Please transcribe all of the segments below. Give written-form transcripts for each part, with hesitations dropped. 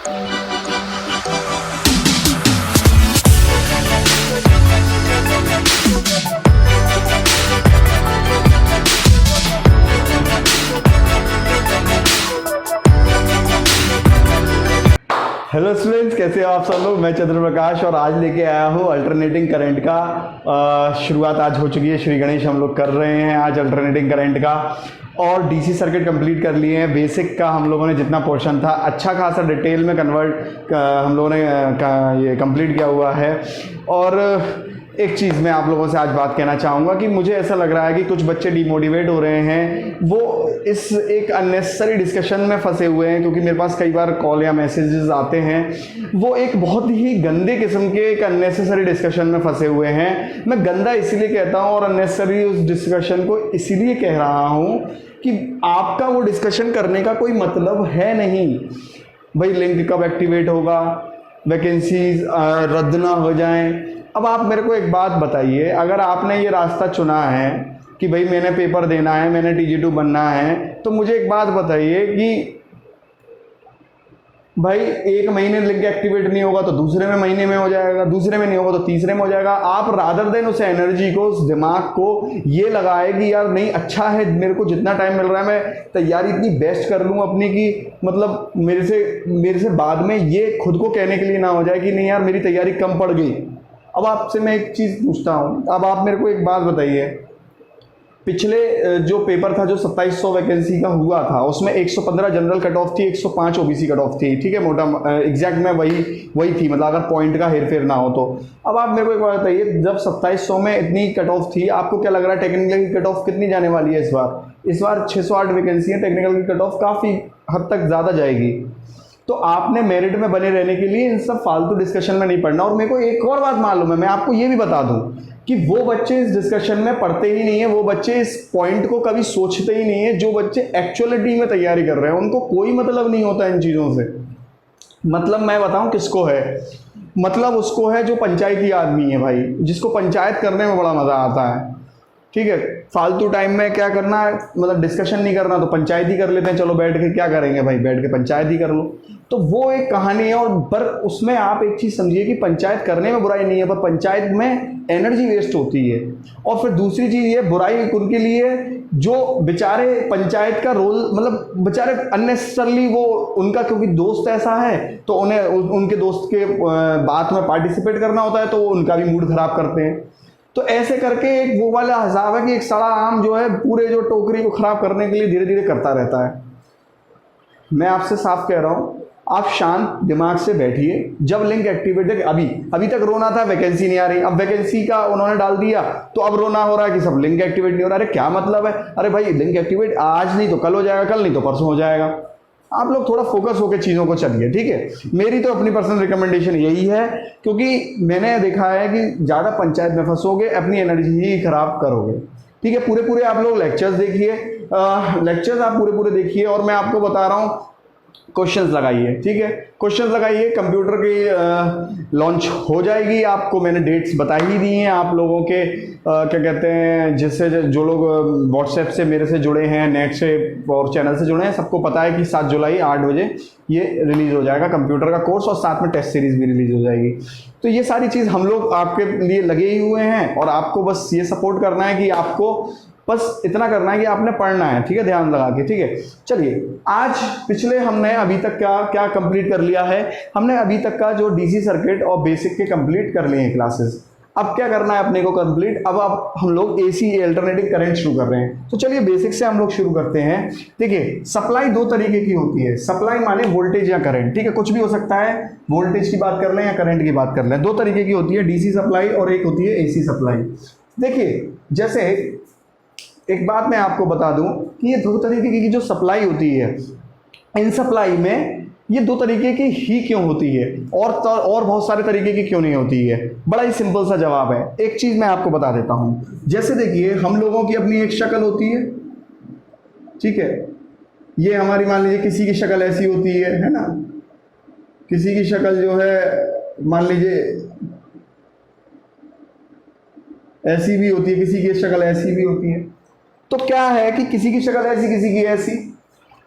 Hello students, कैसे हो आप सब लोग। मैं चंद्र प्रकाश और आज लेके आया हूँ अल्टरनेटिंग करंट का शुरुआत आज हो चुकी है। श्री गणेश हम लोग कर रहे हैं आज अल्टरनेटिंग करंट का, और डीसी सर्किट कंप्लीट कर लिए हैं। बेसिक का हम लोगों ने जितना पोर्शन था अच्छा खासा डिटेल में कन्वर्ट हम लोगों ने ये कंप्लीट किया हुआ है। और एक चीज़ मैं आप लोगों से आज बात कहना चाहूँगा कि मुझे ऐसा लग रहा है कि कुछ बच्चे डिमोटिवेट हो रहे हैं, वो इस एक अननेसेसरी डिस्कशन में फंसे हुए हैं, क्योंकि मेरे पास कई बार कॉल या मैसेजेस आते हैं। वो एक बहुत ही गंदे किस्म के एक अननेसेसरी डिस्कशन में फंसे हुए हैं। मैं गंदा इसीलिए कहता हूँ और अननेसेसरी उस डिस्कशन को इसीलिए कह रहा हूँ कि आपका वो डिस्कशन करने का कोई मतलब है नहीं। भाई लिंक कब एक्टिवेट होगा, वैकेंसीज रद्द ना हो जाएं। अब आप मेरे को एक बात बताइए, अगर आपने ये रास्ता चुना है कि भाई मैंने पेपर देना है, मैंने TG2 बनना है, तो मुझे एक बात बताइए कि भाई एक महीने लिंक एक्टिवेट नहीं होगा तो दूसरे में महीने में हो जाएगा, दूसरे में नहीं होगा तो तीसरे में हो जाएगा। आप रादर देन उस एनर्जी को, उस दिमाग को ये लगाए कि यार नहीं अच्छा है, मेरे को जितना टाइम मिल रहा है मैं तैयारी इतनी बेस्ट कर लूँ अपनी की मतलब मेरे से बाद में ये खुद को कहने के लिए ना हो जाए कि नहीं यार मेरी तैयारी कम पड़ गई। अब आपसे मैं एक चीज़ पूछता हूँ, अब आप मेरे को एक बात बताइए, पिछले जो पेपर था जो 2700 वैकेंसी का हुआ था, उसमें 115 जनरल कट ऑफ थी, 105 ओबीसी कट ऑफ थी, ठीक है, मोटा एग्जैक्ट में वही थी, मतलब अगर पॉइंट का हेरफेर ना हो तो। अब आप मेरे को एक बात बताइए, जब 2700 में इतनी कट ऑफ थी, आपको क्या लग रहा है टेक्निकल की कट ऑफ कितनी जाने वाली है इस बार? इस बार 608 वैकेंसी है, टेक्निकल की कट ऑफ काफ़ी हद तक ज़्यादा जाएगी। तो आपने मेरिट में बने रहने के लिए इन सब फालतू डिस्कशन में नहीं पढ़ना। और मेरे को एक और बात मालूम है, मैं आपको ये भी बता दूं कि वो बच्चे इस डिस्कशन में पढ़ते ही नहीं है, वो बच्चे इस पॉइंट को कभी सोचते ही नहीं है। जो बच्चे एक्चुअलिटी में तैयारी कर रहे हैं उनको कोई मतलब नहीं होता इन चीज़ों से। मतलब मैं बताऊं किसको है, मतलब उसको है जो पंचायती आदमी है भाई, जिसको पंचायत करने में बड़ा मज़ा आता है। ठीक है, फालतू टाइम में क्या करना है, मतलब डिस्कशन नहीं करना तो पंचायत ही कर लेते हैं, चलो बैठ के क्या करेंगे भाई, बैठ के पंचायत ही कर लो। तो वो एक कहानी है। और पर उसमें आप एक चीज़ समझिए कि पंचायत करने में बुराई नहीं है, पर पंचायत में एनर्जी वेस्ट होती है। और फिर दूसरी चीज़ ये बुराई उनके लिए जो बेचारे पंचायत का रोल, मतलब बेचारे अननेसेसरली वो उनका क्योंकि दोस्त ऐसा है तो उन्हें उनके दोस्त के बात में पार्टिसिपेट करना होता है, तो वो उनका भी मूड खराब करते हैं। तो ऐसे करके एक वो वाला हिसाब है कि एक सड़ा आम जो है पूरे जो टोकरी को खराब करने के लिए धीरे धीरे करता रहता है। मैं आपसे साफ कह रहा हूँ, आप शांत दिमाग से बैठिए। जब लिंक एक्टिवेट है, अभी तक रोना था वैकेंसी नहीं आ रही, अब वैकेंसी का उन्होंने डाल दिया तो अब रोना हो रहा है कि सब लिंक एक्टिवेट नहीं हो रहा। अरे क्या मतलब है? अरे भाई लिंक एक्टिवेट आज नहीं तो कल हो जाएगा, कल नहीं तो परसों हो जाएगा। आप लोग थोड़ा फोकस होकर चीज़ों को चलिए, ठीक है। मेरी तो अपनी पर्सनल रिकमेंडेशन यही है, क्योंकि मैंने देखा है कि ज़्यादा पंचायत में फंसोगे अपनी एनर्जी ही खराब करोगे। ठीक है, पूरे आप लोग लेक्चर्स देखिए, लेक्चर्स आप पूरे देखिए, और मैं आपको बता रहा हूँ क्वेश्चंस लगाइए। ठीक है, क्वेश्चंस लगाइए। कंप्यूटर की लॉन्च हो जाएगी, आपको मैंने डेट्स बता ही दी हैं। आप लोगों के क्या कहते हैं, जिससे जो लोग व्हाट्सएप से मेरे से जुड़े हैं, नेट से और चैनल से जुड़े हैं, सबको पता है कि 7 जुलाई 8 बजे ये रिलीज़ हो जाएगा कंप्यूटर का कोर्स, और साथ में टेस्ट सीरीज़ भी रिलीज़ हो जाएगी। तो ये सारी चीज़ हम लोग आपके लिए लगे ही हुए हैं, और आपको बस ये सपोर्ट करना है कि आपको बस इतना करना है कि आपने पढ़ना है, ठीक है, ध्यान लगा के। ठीक है, चलिए आज पिछले हमने अभी तक क्या कंप्लीट कर लिया है। हमने अभी तक का जो डीसी सर्किट और बेसिक के कंप्लीट कर लिए हैं क्लासेस। अब क्या करना है अपने को कंप्लीट, अब हम लोग एसी अल्टरनेटिंग करंट शुरू कर रहे हैं। तो चलिए बेसिक से हम लोग शुरू करते हैं। देखिए, सप्लाई 2 तरीके की होती है। सप्लाई माने वोल्टेज या करंट, ठीक है, कुछ भी हो सकता है, वोल्टेज की बात कर लें या करंट की बात कर लें। 2 तरीके की होती है, डीसी सप्लाई और एक होती है एसी सप्लाई। देखिए, जैसे एक बात मैं आपको बता दूं कि ये 2 तरीके की जो सप्लाई होती है, इन सप्लाई में ये 2 तरीके की ही क्यों होती है, और बहुत सारे तरीके की क्यों नहीं होती है? बड़ा ही सिंपल सा जवाब है। एक चीज़ मैं आपको बता देता हूँ। जैसे देखिए, हम लोगों की अपनी एक शक्ल होती है, ठीक है, ये हमारी मान लीजिए किसी की शक्ल ऐसी होती है ना, किसी की शक्ल जो है मान लीजिए ऐसी भी होती है, किसी की शक्ल ऐसी भी होती है। तो क्या है कि किसी की शक्ल ऐसी, किसी की ऐसी,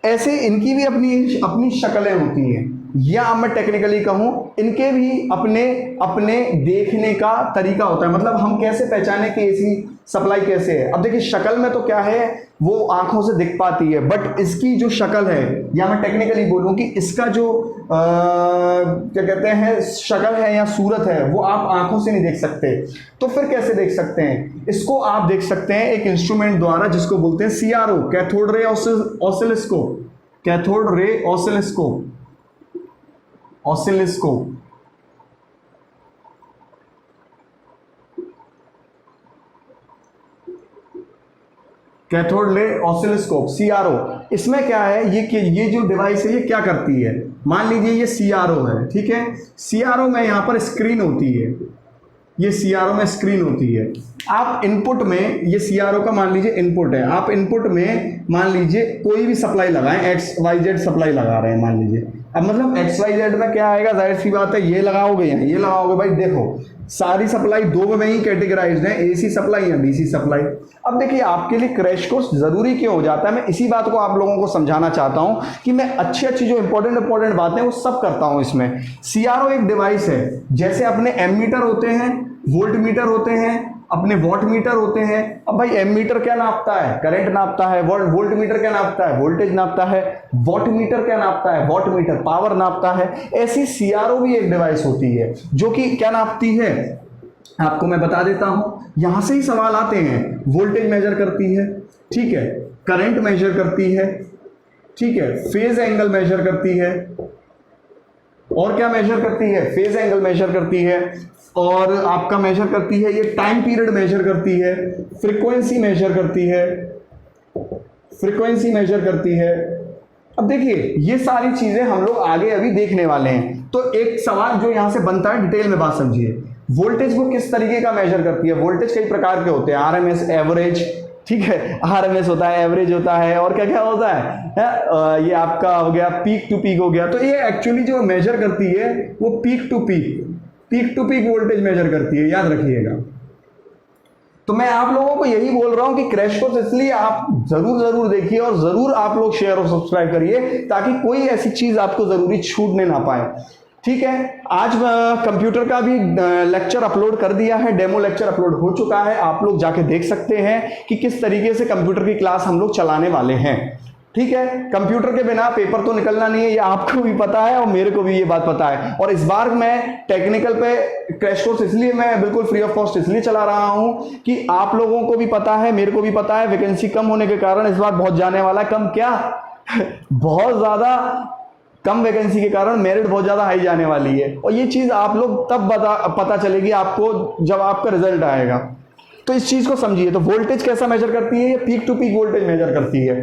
ऐसे इनकी भी अपनी शक्लें होती हैं। या मैं टेक्निकली कहूँ इनके भी अपने अपने देखने का तरीका होता है। मतलब हम कैसे पहचाने कि एसी सप्लाई कैसे है। अब देखिए शक्ल में तो क्या है वो आंखों से दिख पाती है, बट इसकी जो शक्ल है, या मैं टेक्निकली बोलूँ कि इसका जो क्या कहते हैं शक्ल है या सूरत है, वो आप आंखों से नहीं देख सकते। तो फिर कैसे देख सकते हैं इसको? आप देख सकते हैं एक इंस्ट्रूमेंट द्वारा जिसको बोलते हैं CRO, cathode ray oscilloscope. Cathode ray oscilloscope, oscilloscope. Cathode ray oscilloscope, CRO. इसमें क्या है ये जो डिवाइस है ये क्या करती है? मान लीजिए ये सीआरओ है, ठीक है। सीआरओ में यहां पर स्क्रीन होती है, ये सीआरओ में स्क्रीन होती है। आप इनपुट में, ये सीआरओ का मान लीजिए इनपुट है, आप इनपुट में मान लीजिए कोई भी सप्लाई लगाएं, XYZ सप्लाई लगा रहे हैं मान लीजिए। अब मतलब XYZ में क्या आएगा, जाहिर सी बात है ये लगाओगे या ये लगाओगे। भाई देखो सारी सप्लाई दो में ही कैटेगराइज्ड है, AC सप्लाई या DC सप्लाई। अब देखिए आपके लिए क्रैश कोर्स जरूरी क्यों हो जाता है, मैं इसी बात को आप लोगों को समझाना चाहता हूं कि मैं अच्छी जो इंपॉर्टेंट बातें वो सब करता हूं इसमें। सीआरओ एक डिवाइस है, जैसे अपने एमीटर होते हैं, वोल्ट मीटर होते हैं, अपने वॉट मीटर होते हैं। अब भाई एमीटर क्या नापता है? करंट नापता है। वोल्ट मीटर क्या नापता है? वोल्टेज नापता है। वॉट मीटर क्या नापता है? वॉट मीटर पावर नापता है। ऐसी सीआरओ भी एक डिवाइस होती है जो कि क्या नापती है, आपको मैं बता देता हूं। यहां से ही सवाल आते हैं। वोल्टेज मेजर करती है, ठीक है, करंट मेजर करती है, ठीक है, फेज एंगल मेजर करती है, और क्या मेजर करती है? फेज एंगल मेजर करती है, और आपका मेजर करती है ये टाइम पीरियड मेजर करती है, फ्रीक्वेंसी मेजर करती है, फ्रीक्वेंसी मेजर करती है। अब देखिए ये सारी चीजें हम लोग आगे अभी देखने वाले हैं। तो एक सवाल जो यहां से बनता है, डिटेल में बात समझिए। वोल्टेज को किस तरीके का मेजर करती है? वोल्टेज कई प्रकार के होते हैं, आरएमएस, एवरेज, ठीक है, आरएमएस होता है, एवरेज होता है, और क्या क्या होता है? ये आपका हो गया पीक टू पीक हो गया। तो ये एक्चुअली जो मेजर करती है वो peak to peak voltage measure करती है, याद रखिएगा। तो मैं आप लोगों को यही बोल रहा हूं कि क्रैश कोर्स इसलिए आप जरूर देखिए, और जरूर आप लोग शेयर और सब्सक्राइब करिए, ताकि कोई ऐसी चीज आपको जरूरी छूटने ना पाए, ठीक है। आज कंप्यूटर का भी लेक्चर अपलोड कर दिया है, डेमो लेक्चर अपलोड हो चुका है, आप लोग जाके देख सकते हैं कि किस तरीके से कंप्यूटर की क्लास हम लोग चलाने वाले हैं, ठीक है। कंप्यूटर के बिना पेपर तो निकलना नहीं है, ये आपको भी पता है और मेरे को भी ये बात पता है। और इस बार मैं टेक्निकल पे क्रैश कोर्स इसलिए मैं बिल्कुल फ्री ऑफ कॉस्ट इसलिए चला रहा हूं कि आप लोगों को भी पता है, मेरे को भी पता है, वैकेंसी कम होने के कारण इस बार बहुत जाने वाला है। कम क्या बहुत ज्यादा कम वैकेंसी के कारण मेरिट बहुत ज्यादा हाई जाने वाली है, और ये चीज आप लोग तब पता चलेगी आपको जब आपका रिजल्ट आएगा। तो इस चीज को समझिए। तो वोल्टेज कैसा मेजर करती है? ये peak to peak voltage measure करती है,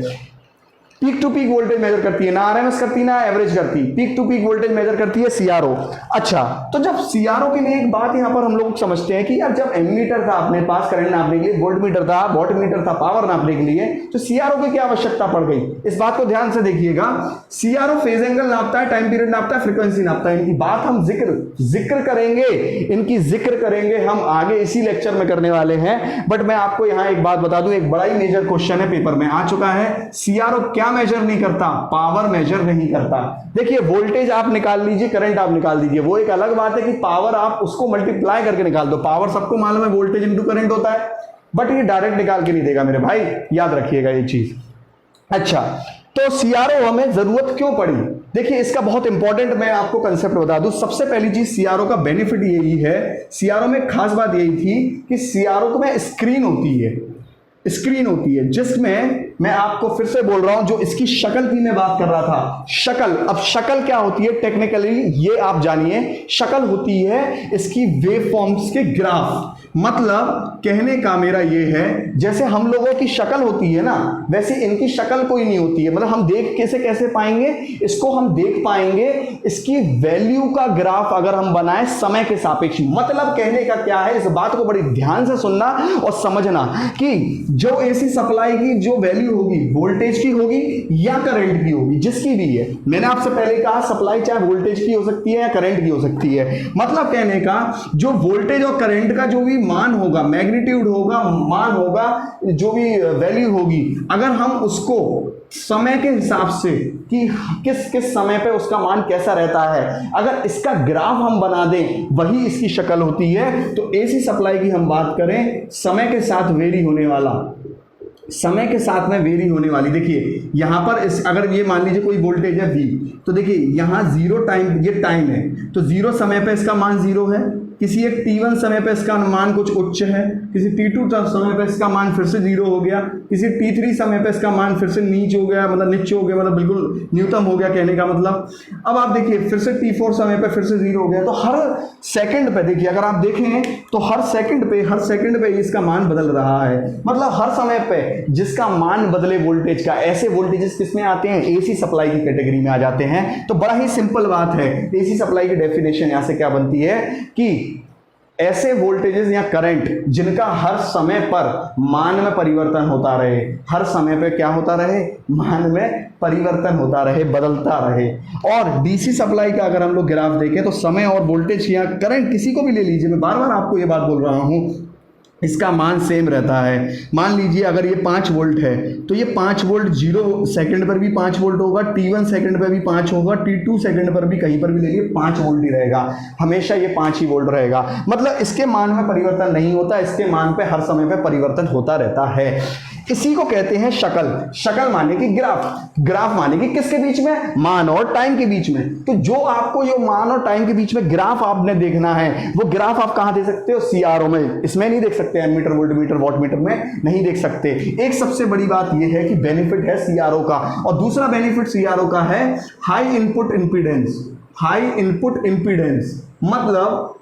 peak to peak voltage measure करती है, ना आरएमएस करती ना एवरेज करती, peak to peak voltage measure करती है सीआरओ। अच्छा, तो जब सीआरओ के लिए एक बात यहां पर हम लोग समझते हैं कि यार जब एमीटर था अपने पास करंट नापने के लिए, वोल्ट मीटर था, वॉट मीटर था पावर नापने के लिए, तो सीआरओ की क्या आवश्यकता पड़ गई? इस बात को ध्यान से देखिएगा। सीआरओ फेज एंगल नापता है, टाइम पीरियड नापता है, फ्रीक्वेंसी नापता है। इनकी बात हम जिक्र करेंगे, इनकी जिक्र करेंगे हम आगे इसी लेक्चर में करने वाले हैं। बट मैं आपको यहां एक बात बता दूं, एक बड़ा ही मेजर क्वेश्चन है, पेपर में आ चुका है। सीआरओ क्या मेजर नहीं करता? पावर मेजर नहीं करता। देखिए वोल्टेज आप निकाल लीजिए, करंट आप निकाल दीजिए, वो एक अलग बात है कि पावर आप उसको मल्टीप्लाई करके निकाल दो। पावर सबको मालूम है वोल्टेज इंटू करंट होता है, बट ये डायरेक्ट निकाल के नहीं देगा मेरे भाई, याद रखिएगा ये चीज। अच्छा, तो सीआरओ हमें जरूरत क्यों पड़ी? देखिए इसका बहुत इंपॉर्टेंट मैं आपको कंसेप्ट बता दूं। सबसे पहली चीज सीआरओ का बेनिफिट यही है, सीआरओ में खास बात यही थी कि सीआरओ में स्क्रीन होती है, स्क्रीन होती है जिसमें मैं आपको फिर से बोल रहा हूं, जो इसकी शक्ल की मैं बात कर रहा था, शक्ल। अब शक्ल क्या होती है टेक्निकली ये आप जानिए। शक्ल होती है इसकी वेव फॉर्म्स के ग्राफ। मतलब कहने का मेरा ये है, जैसे हम लोगों की शक्ल होती है ना, वैसे इनकी शक्ल कोई नहीं होती है। मतलब हम देख कैसे पाएंगे इसको? हम देख पाएंगे इसकी वैल्यू का ग्राफ अगर हम बनाए समय के सापेक्ष। मतलब कहने का क्या है, इस बात को बड़ी ध्यान से सुनना और समझना कि जो एसी सप्लाई की जो वैल्यू होगी, वोल्टेज की होगी या करंट की होगी, जिसकी भी है। मैंने आपसे पहले कहा सप्लाई चाहे वोल्टेज की हो सकती है या करंट की हो सकती है। मतलब कहने का जो वोल्टेज और करंट का जो भी मान होगा, मैग्नीट्यूड होगा, मान होगा, जो भी वैल्यू होगी, अगर हम उसको समय के हिसाब से कि किस किस समय पे उसका मान कैसा रहता है, अगर इसका ग्राफ हम बना दें वही इसकी शक्ल होती है। तो एसी सप्लाई की हम बात करें, समय के साथ वेरी होने वाला, समय के साथ में वेरी होने वाली, देखिए यहां पर इस अगर ये मान लीजिए कोई वोल्टेज है V, तो देखिए यहां जीरो टाइम, ये टाइम है तो जीरो समय पे इसका मान जीरो है, किसी एक t1 समय पे इसका मान कुछ उच्च है, किसी t2 समय पे इसका मान फिर से जीरो हो गया, किसी t3 समय पे इसका मान फिर से नीच हो गया, मतलब नीचे हो गया, मतलब बिल्कुल न्यूनतम हो गया कहने का मतलब। अब आप देखिए फिर से t4 समय पे फिर से जीरो हो गया। तो हर सेकंड पे देखिए, अगर आप देखें तो हर सेकंड पे इसका मान बदल रहा है, मतलब हर समय पे जिसका मान बदले वोल्टेज का, ऐसे वोल्टेजेस किसमें आते हैं, एसी सप्लाई की कैटेगरी में आ जाते हैं। तो बड़ा ही सिंपल बात है, एसी सप्लाई की डेफिनेशन यहां से क्या बनती है कि ऐसे वोल्टेजेस या करंट जिनका हर समय पर मान में परिवर्तन होता रहे, हर समय पे क्या होता रहे, मान में परिवर्तन होता रहे, बदलता रहे। और डीसी सप्लाई का अगर हम लोग ग्राफ देखें तो समय और वोल्टेज या करंट किसी को भी ले लीजिए, मैं बार बार आपको ये बात बोल रहा हूं, इसका मान सेम रहता है। मान लीजिए अगर ये 5 वोल्ट है तो ये 5 वोल्ट 0 सेकंड पर भी 5 वोल्ट होगा, t1 सेकंड पर भी 5 होगा, t2 सेकंड पर भी कहीं पर भी ले लीजिए 5 वोल्ट ही रहेगा, हमेशा ये 5 ही वोल्ट रहेगा। मतलब इसके मान में परिवर्तन नहीं होता, इसके मान पे हर समय पे परिवर्तन होता रहता है। इसी को कहते हैं शक्ल। शक्ल माने कि ग्राफ, ग्राफ माने कि किसके बीच में, मान और टाइम के बीच में। तो जो आपको ये मान और टाइम के बीच में ग्राफ आपने देखना है, वो ग्राफ आप कहां देख सकते हो, सीआरओ में। इसमें नहीं देख सकते, एमीटर, वोल्टमीटर, वॉटमीटर में नहीं देख सकते। एक सबसे बड़ी बात यह है कि बेनिफिट है सीआरओ का, और दूसरा बेनिफिट सीआरओ का है high input impedance. High input impedance मतलब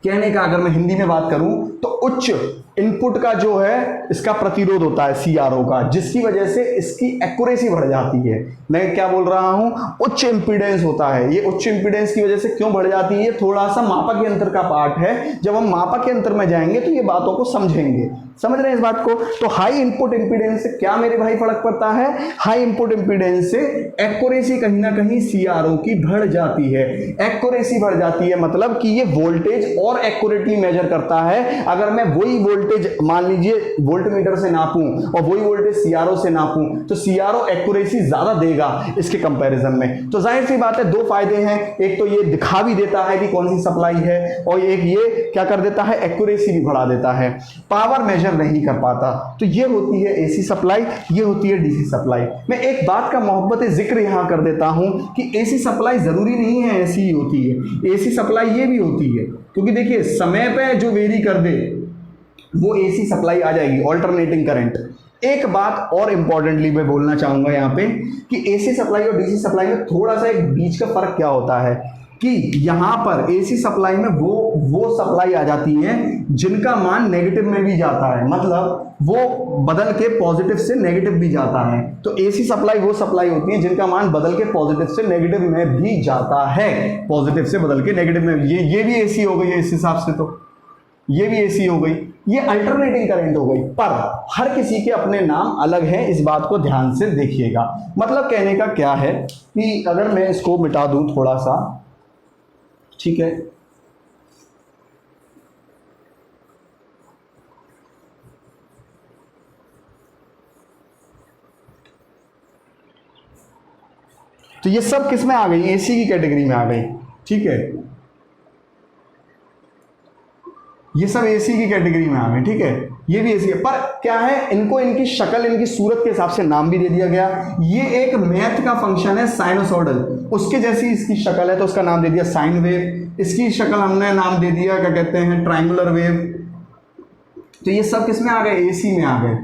कहने का अगर मैं हिंदी में बात करूं तो उच्च इनपुट का जो है इसका प्रतिरोध होता है सीआरओ का, जिसकी वजह से इसकी एक्यूरेसी बढ़ जाती है। मैं क्या बोल रहा हूं, उच्च इंपीडेंस होता है। ये उच्च इंपीडेंस की वजह से क्यों बढ़ जाती है, थोड़ा सा मापक यंत्र का पार्ट है। जब हम मापक यंत्र में जाएंगे तो ये बातों को समझेंगे, समझ रहे हैं इस बात को। तो हाई इनपुट इंपीडेंस से क्या मेरे भाई फर्क पड़ता है, हाई इनपुट इंपीडेंस से एक्यूरेसी कहीं ना कहीं सीआरओ की बढ़ जाती है। एक्यूरेसी बढ़ जाती है मतलब कि ये वोल्टेज और एक्यूरेटली मेजर करता है। अगर मैं वही वोल्टेज मान लीजिए वोल्टमीटर से नापूं और वही वोल्टेज सीआरओ से नापूं तो सीआरओ एक्यूरेसी ज्यादा देगा इसके कंपैरिजन में। तो जाहिर सी बात है, दो फायदे हैं, एक तो ये दिखा भी देता है कि कौन सी सप्लाई है, और एक ये क्या कर देता है, एक्यूरेसी भी बढ़ा देता है, पावर मेजर नहीं कर पाता। तो ये होती है एसी सप्लाई, ये होती है डीसी सप्लाई। मैं एक बात का मोहब्बत जिक्र यहां कर देता हूं कि एसी सप्लाई जरूरी नहीं है ऐसी ही होती है, एसी सप्लाई ये भी होती है, क्योंकि देखिए समय पे जो वेरी कर दे वो एसी सप्लाई आ जाएगी, ऑल्टरनेटिंग करंट। एक बात और इंपॉर्टेंटली मैं बोलना चाहूंगा यहाँ पे कि एसी सप्लाई और डीसी सप्लाई में थोड़ा सा एक बीच का फर्क क्या होता है कि यहाँ पर एसी सप्लाई में वो सप्लाई आ जाती है जिनका मान नेगेटिव में भी जाता है, मतलब वो बदल के पॉजिटिव से नेगेटिव भी जाता है। तो एसी सप्लाई वो सप्लाई होती है जिनका मान बदल के पॉजिटिव से नेगेटिव में भी जाता है, पॉजिटिव से बदल के नेगेटिव में। ये भी एसी हो गई है इस हिसाब से, तो ये भी एसी हो गई, ये अल्टरनेटिंग करंट हो गई। पर हर किसी के अपने नाम अलग हैं, इस बात को ध्यान से देखिएगा। मतलब कहने का क्या है कि अगर मैं इसको मिटा दूं थोड़ा सा, ठीक है, तो ये सब किस में आ गई, एसी की कैटेगरी में आ गई, ठीक है, ये सब एसी की कैटेगरी में आ गए, ठीक है, ये भी एसी है। पर क्या है, इनको इनकी शक्ल, इनकी सूरत के हिसाब से नाम भी दे दिया गया। ये एक मैथ का फंक्शन है साइनोसॉइडल, उसके जैसी इसकी शक्ल है तो उसका नाम दे दिया साइन वेव। इसकी शक्ल हमने नाम दे दिया क्या कहते हैं, ट्रायंगुलर वेव। तो ये सब किस में आ गए, एसी में आ गए।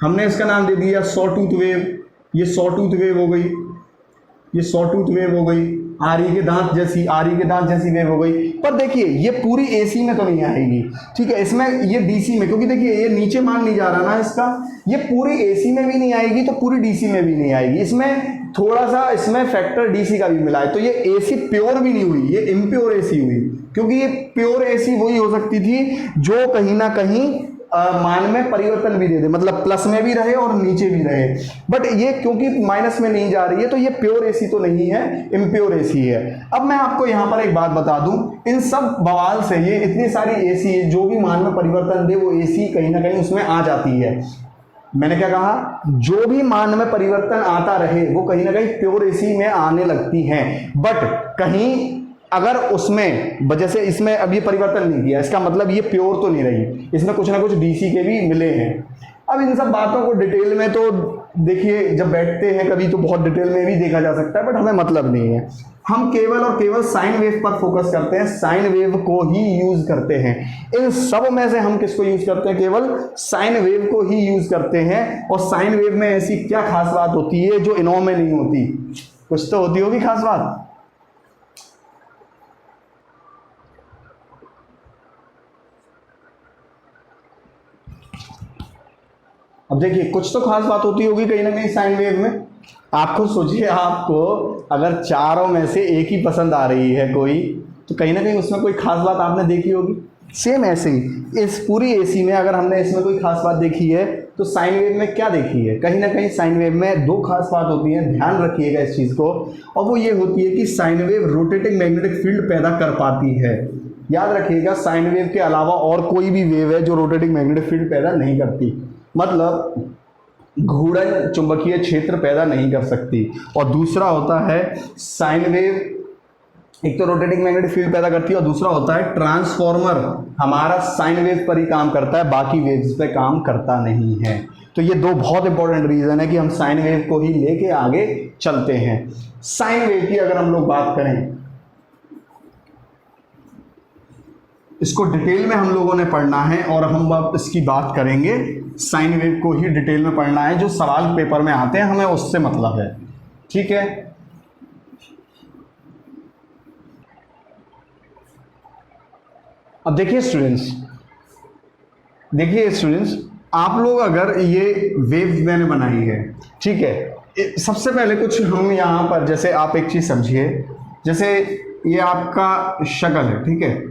हमने इसका नाम दे दिया सॉटूथ वेव, ये सॉटूथ वेव हो गई, ये सॉटूथ वेव हो गई, आरी के दांत जैसी वेव हो गई। पर देखिए ये पूरी एसी में तो नहीं आएगी, ठीक है, इसमें ये डीसी में, क्योंकि देखिए ये नीचे मान नहीं जा रहा ना इसका, ये पूरी एसी में भी नहीं आएगी तो पूरी डीसी में भी नहीं आएगी। इसमें थोड़ा सा इसमें फैक्टर डीसी का भी मिला है, तो ये एसी प्योर भी नहीं हुई, ये इम्प्योर एसी हुई, क्योंकि ये प्योर एसी वही हो सकती थी जो कहीं ना कहीं मान में परिवर्तन भी दे दे, मतलब प्लस में भी रहे और नीचे भी रहे। बट ये क्योंकि माइनस में नहीं जा रही है तो ये प्योर एसी तो नहीं है, इम्प्योर एसी है। अब मैं आपको यहां पर एक बात बता दूं, इन सब बवाल से, ये इतनी सारी एसी जो भी मान में परिवर्तन दे वो एसी कहीं ना कहीं उसमें आ जाती है। मैंने क्या कहा, जो भी मान में परिवर्तन आता रहे वो कहीं ना कहीं प्योर एसी में आने लगती हैं, बट कहीं अगर उसमें जैसे इसमें अब ये परिवर्तन नहीं किया, इसका मतलब ये प्योर तो नहीं रही, इसमें कुछ ना कुछ डीसी के भी मिले हैं। अब इन सब बातों को डिटेल में तो देखिए जब बैठते हैं कभी तो बहुत डिटेल में भी देखा जा सकता है, बट हमें मतलब नहीं है। हम केवल और केवल साइन वेव पर फोकस करते हैं, साइन वेव को ही यूज करते हैं। इन सब में से हम किसको यूज करते हैं, केवल साइन वेव को ही यूज करते हैं। और साइन वेव में ऐसी क्या खास बात होती है जो इनों में नहीं होती, कुछ तो होती होगी खास बात। अब देखिए कुछ तो खास बात होती होगी कहीं ना कहीं साइन वेव में। आप खुद सोचिए, आपको अगर चारों में से एक ही पसंद आ रही है कोई, तो कहीं ना कहीं उसमें कोई खास बात आपने देखी होगी। सेम ऐसे ही इस पूरी एसी में अगर हमने इसमें कोई खास बात देखी है तो साइन वेव में क्या देखी है, कहीं ना कहीं साइन वेव में दो खास बात होती है, ध्यान रखिएगा इस चीज़ को। और वो ये होती है कि sine wave rotating magnetic field पैदा कर पाती है। याद रखिएगा, साइन वेव के अलावा और कोई भी वेव है जो रोटेटिंग मैग्नेटिक फील्ड पैदा नहीं करती, मतलब घूर्णन चुंबकीय क्षेत्र पैदा नहीं कर सकती। और दूसरा होता है साइन वेव, एक तो रोटेटिंग मैग्नेटिक फील्ड पैदा करती है और दूसरा होता है ट्रांसफॉर्मर, हमारा साइन वेव पर ही काम करता है, बाकी वेव्स पे काम करता नहीं है। तो ये दो बहुत इंपॉर्टेंट रीजन है कि हम साइन वेव को ही लेके आगे चलते हैं। साइन वेव की अगर हम लोग बात करें, इसको डिटेल में हम लोगों ने पढ़ना है और हम अब इसकी बात करेंगे। साइन वेव को ही डिटेल में पढ़ना है, जो सवाल पेपर में आते हैं हमें उससे मतलब है, ठीक है। अब देखिए स्टूडेंट्स, आप लोग अगर ये वेव मैंने बनाई है, ठीक है, सबसे पहले कुछ हम यहाँ पर, जैसे आप एक चीज समझिए, जैसे ये आपका शक्ल है, ठीक है,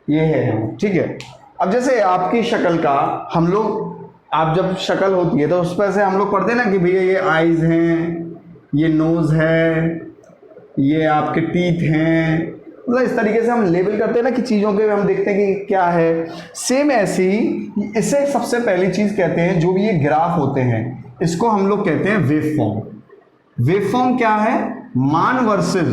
ये है, ठीक है। अब जैसे आपकी शक्ल का हम लोग, आप जब शक्ल होती है तो उस पर से हम लोग पढ़ते हैं ना कि भैया ये आईज हैं, ये नोज है, ये आपके टीथ हैं, मतलब इस तरीके से हम लेबल करते हैं ना कि चीज़ों के हम देखते हैं कि क्या है। सेम ऐसी ही इसे सबसे पहली चीज़ कहते हैं, जो भी ये ग्राफ होते हैं इसको हम लोग कहते हैं वेव फॉर्म। वेव फॉर्म क्या है, मान वर्सेस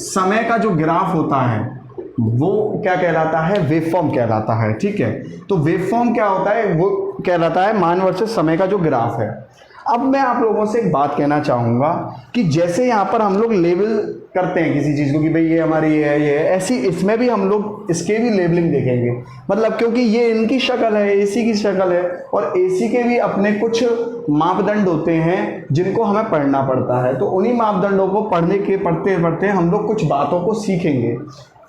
समय का जो ग्राफ होता है वो क्या कहलाता है, वेव फॉर्म कहलाता है, ठीक है। तो वेव फॉर्म क्या होता है, वो कहलाता है मान वर्सेस समय का जो ग्राफ है। अब मैं आप लोगों से एक बात कहना चाहूँगा कि जैसे यहाँ पर हम लोग लेबल करते हैं किसी चीज़ को कि भाई ये हमारी ये है, ऐसी इसमें भी हम लोग इसके भी लेबलिंग देखेंगे, मतलब क्योंकि ये इनकी शक्ल है, एसी की शक्ल है, और एसी के भी अपने कुछ मापदंड होते हैं जिनको हमें पढ़ना पड़ता है। तो उन्हीं मापदंडों को पढ़ते पढ़ते हम लोग कुछ बातों को सीखेंगे।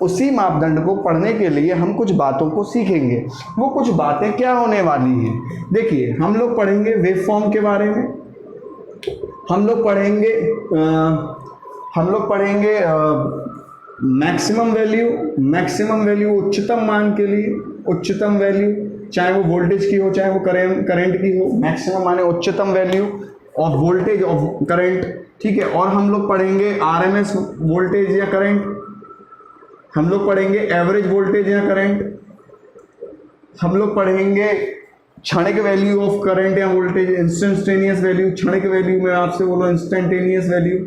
उसी मापदंड को पढ़ने के लिए हम कुछ बातों को सीखेंगे। वो कुछ बातें क्या होने वाली हैं, देखिए हम लोग पढ़ेंगे वेव फॉर्म के बारे में, हम लोग पढ़ेंगे मैक्सिमम वैल्यू उच्चतम मान के लिए, उच्चतम वैल्यू चाहे वो वोल्टेज की हो चाहे वो करंट की हो, मैक्सिमम माने उच्चतम value of voltage of current, ठीक है। और हम लोग पढ़ेंगे आरएमएस वोल्टेज या करंट, हम लोग पढ़ेंगे एवरेज वोल्टेज या करंट, हम लोग पढ़ेंगे क्षणिक वैल्यू ऑफ करंट या वोल्टेज, इंस्टेंटेनियस वैल्यू, क्षणिक वैल्यू में आपसे बोलो इंस्टेंटेनियस वैल्यू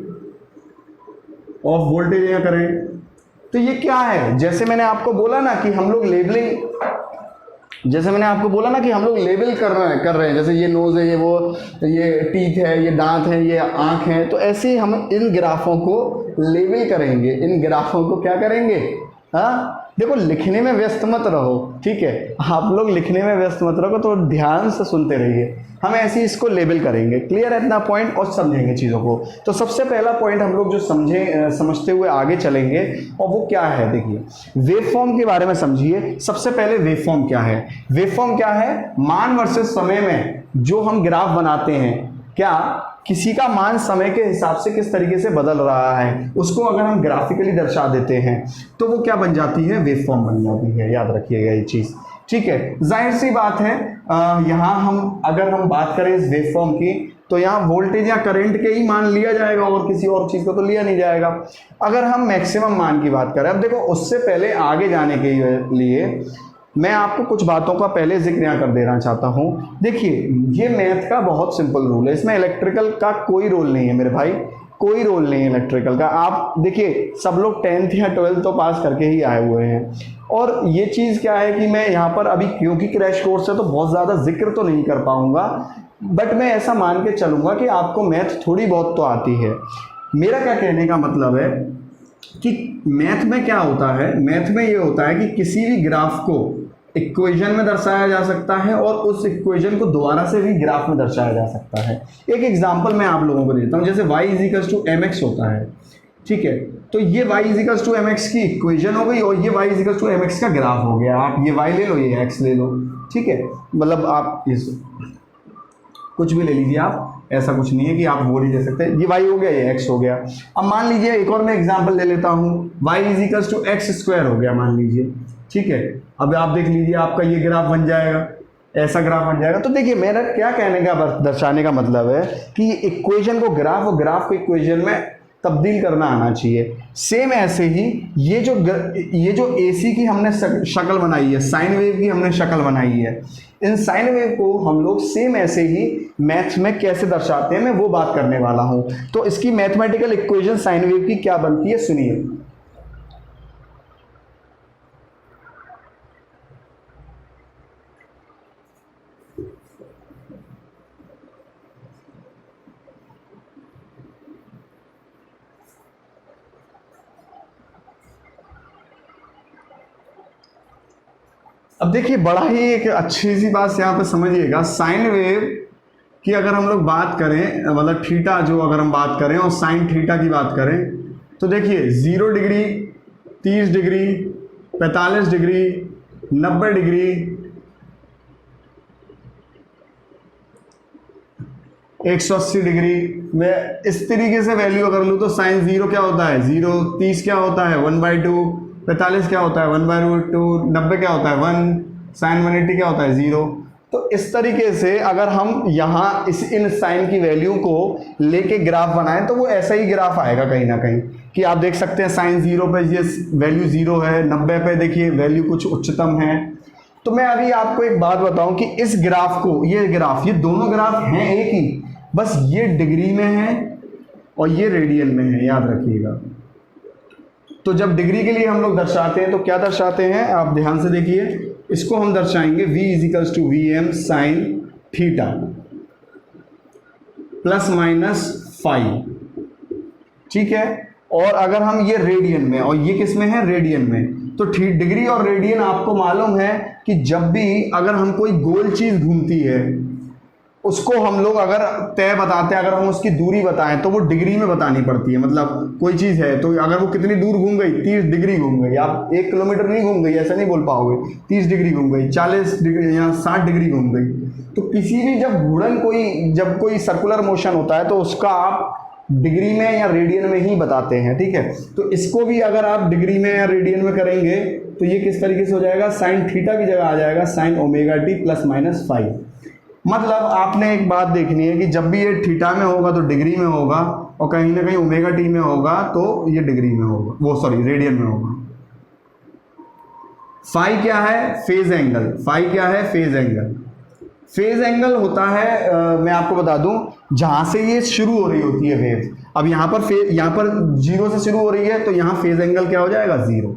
ऑफ वोल्टेज या करंट। तो ये क्या है, जैसे मैंने आपको बोला ना कि हम लोग लेबल कर रहे हैं, जैसे ये नोज है, ये टीथ है, ये दांत है, ये आंख है, तो ऐसे ही हम इन ग्राफों को लेबल करेंगे, इन ग्राफों को क्या करेंगे, हाँ देखो लिखने में व्यस्त मत रहो, ठीक है, आप लोग लिखने में व्यस्त मत रहो, तो ध्यान से सुनते रहिए। हम ऐसे ही इसको लेबल करेंगे, क्लियर है इतना पॉइंट, और समझेंगे चीज़ों को। तो सबसे पहला पॉइंट हम लोग जो समझते हुए आगे चलेंगे, और वो क्या है, देखिए वेव फॉर्म के बारे में समझिए। सबसे पहले वेव फॉर्म क्या है, वेव फॉर्म क्या है, मान वर्सेस समय में जो हम ग्राफ बनाते हैं, क्या किसी का मान समय के हिसाब से किस तरीके से बदल रहा है, उसको अगर हम ग्राफिकली दर्शा देते हैं तो वो क्या बन जाती है, वेव फॉर्म बन जाती है। याद रखिएगा ये चीज़, ठीक है। जाहिर सी बात है, यहाँ अगर हम बात करें इस वेव फॉर्म की, तो यहाँ वोल्टेज या करंट के ही मान लिया जाएगा और किसी और चीज़ को तो लिया नहीं जाएगा। अगर हम मैक्सिमम मान की बात करें, अब देखो उससे पहले आगे जाने के लिए मैं आपको कुछ बातों का पहले जिक्र यहाँ कर देना चाहता हूँ। देखिए, ये मैथ का बहुत सिंपल रूल है, इसमें इलेक्ट्रिकल का कोई रोल नहीं है मेरे भाई, कोई रोल नहीं है इलेक्ट्रिकल का। आप देखिए, सब लोग 10th या 12th तो पास करके ही आए हुए हैं। और ये चीज़ क्या है कि मैं यहाँ पर अभी क्योंकि क्रैश कोर्स है तो बहुत ज़्यादा जिक्र तो नहीं कर पाऊँगा, बट मैं ऐसा मान के चलूँगा कि आपको मैथ थोड़ी बहुत तो आती है। मेरा क्या कहने का मतलब है कि मैथ में क्या होता है, मैथ में ये होता है कि किसी भी ग्राफ को इक्वेशन में दर्शाया जा सकता है और उस इक्वेशन को दोबारा से भी ग्राफ में दर्शाया जा सकता है। एक एग्जांपल मैं आप लोगों को देता हूँ, जैसे y = mx होता है, ठीक है, तो ये y = mx की इक्वेशन हो गई और ये y = mx का ग्राफ हो गया। आप ये y ले लो, ये x ले लो, ठीक है, मतलब आप इस कुछ भी ले लीजिए, आप ऐसा कुछ नहीं है कि आप वो नहीं ले सकते। ये y हो गया, ये x हो गया। अब मान लीजिए एक और मैं एग्जांपल ले लेता हूँ, y = x² हो गया मान लीजिए, ठीक है। अब आप देख लीजिए, आपका ये ग्राफ बन जाएगा, ऐसा ग्राफ बन जाएगा। तो देखिए, मेरा क्या कहने का दर्शाने का मतलब है कि इक्वेशन को ग्राफ और ग्राफ को इक्वेशन में तब्दील करना आना चाहिए। सेम ऐसे ही ये जो AC की हमने शक्ल बनाई है, साइन वेव की हमने शक्ल बनाई है, इन साइन वेव को हम लोग सेम ऐसे ही मैथ्स में कैसे दर्शाते हैं, मैं वो बात करने वाला हूं। तो इसकी मैथमेटिकल इक्वेशन साइन वेव की क्या बनती है, सुनिए। अब देखिए, बड़ा ही एक अच्छी सी बात यहाँ पे समझिएगा, साइन वेव की अगर हम लोग बात करें, मतलब थीटा जो अगर हम बात करें और साइन थीटा की बात करें, तो देखिए 0 degree, 30 degree, 45 degree, 90 degree, 180 degree. मैं इस तरीके से वैल्यू अगर लूँ तो साइन 0 क्या होता है 0, 30 क्या होता है 1/2, 45 क्या होता है 1/2, 90 क्या होता है 1, साइन 180 क्या होता है 0। तो इस तरीके से अगर हम यहाँ इन साइन की वैल्यू को लेके ग्राफ बनाएं तो वो ऐसा ही ग्राफ आएगा कहीं ना कहीं, कि आप देख सकते हैं साइन 0 पे ये वैल्यू 0 है, 90 पे देखिए वैल्यू कुछ उच्चतम है। तो मैं अभी आपको एक बात बताऊं कि इस ग्राफ को, ये दोनों ग्राफ हैं एक ही, बस ये डिग्री में है और ये रेडियन में है, याद रखिएगा। तो जब डिग्री के लिए हम लोग दर्शाते हैं तो क्या दर्शाते हैं, आप ध्यान से देखिए, इसको हम दर्शाएंगे v = Vm sin थीटा ±φ, ठीक है। और अगर हम ये रेडियन में, और ये किस में है रेडियन में, तो डिग्री और रेडियन आपको मालूम है कि जब भी अगर हम कोई गोल चीज घूमती है उसको हम लोग अगर तय बताते हैं, अगर हम उसकी दूरी बताएं तो वो डिग्री में बतानी पड़ती है। मतलब कोई चीज़ है तो अगर वो कितनी दूर घूम गई, 30 डिग्री घूम गई, आप 1 किलोमीटर नहीं घूम गई ऐसा नहीं बोल पाओगे, 30 डिग्री घूम गई, 40 डिग्री या 60 डिग्री घूम गई। तो किसी भी जब कोई सर्कुलर मोशन होता है तो उसका आप डिग्री में या रेडियन में ही बताते हैं, ठीक है। तो इसको भी अगर आप डिग्री में या रेडियन में करेंगे तो ये किस तरीके से हो जाएगा, साइन थीटा की जगह आ जाएगा साइन ωt ±φ। मतलब आपने एक बात देखनी है कि जब भी ये थीटा में होगा तो डिग्री में होगा, और कहीं ना कहीं ωt में होगा तो ये डिग्री में होगा, वो सॉरी रेडियन में होगा। फाई क्या है, फेज एंगल। फाई क्या है, फेज एंगल। फेज एंगल होता है मैं आपको बता दूं, जहां से ये शुरू हो रही होती है वेव। अब यहाँ पर 0 से शुरू हो रही है तो यहाँ फेज एंगल क्या हो जाएगा 0।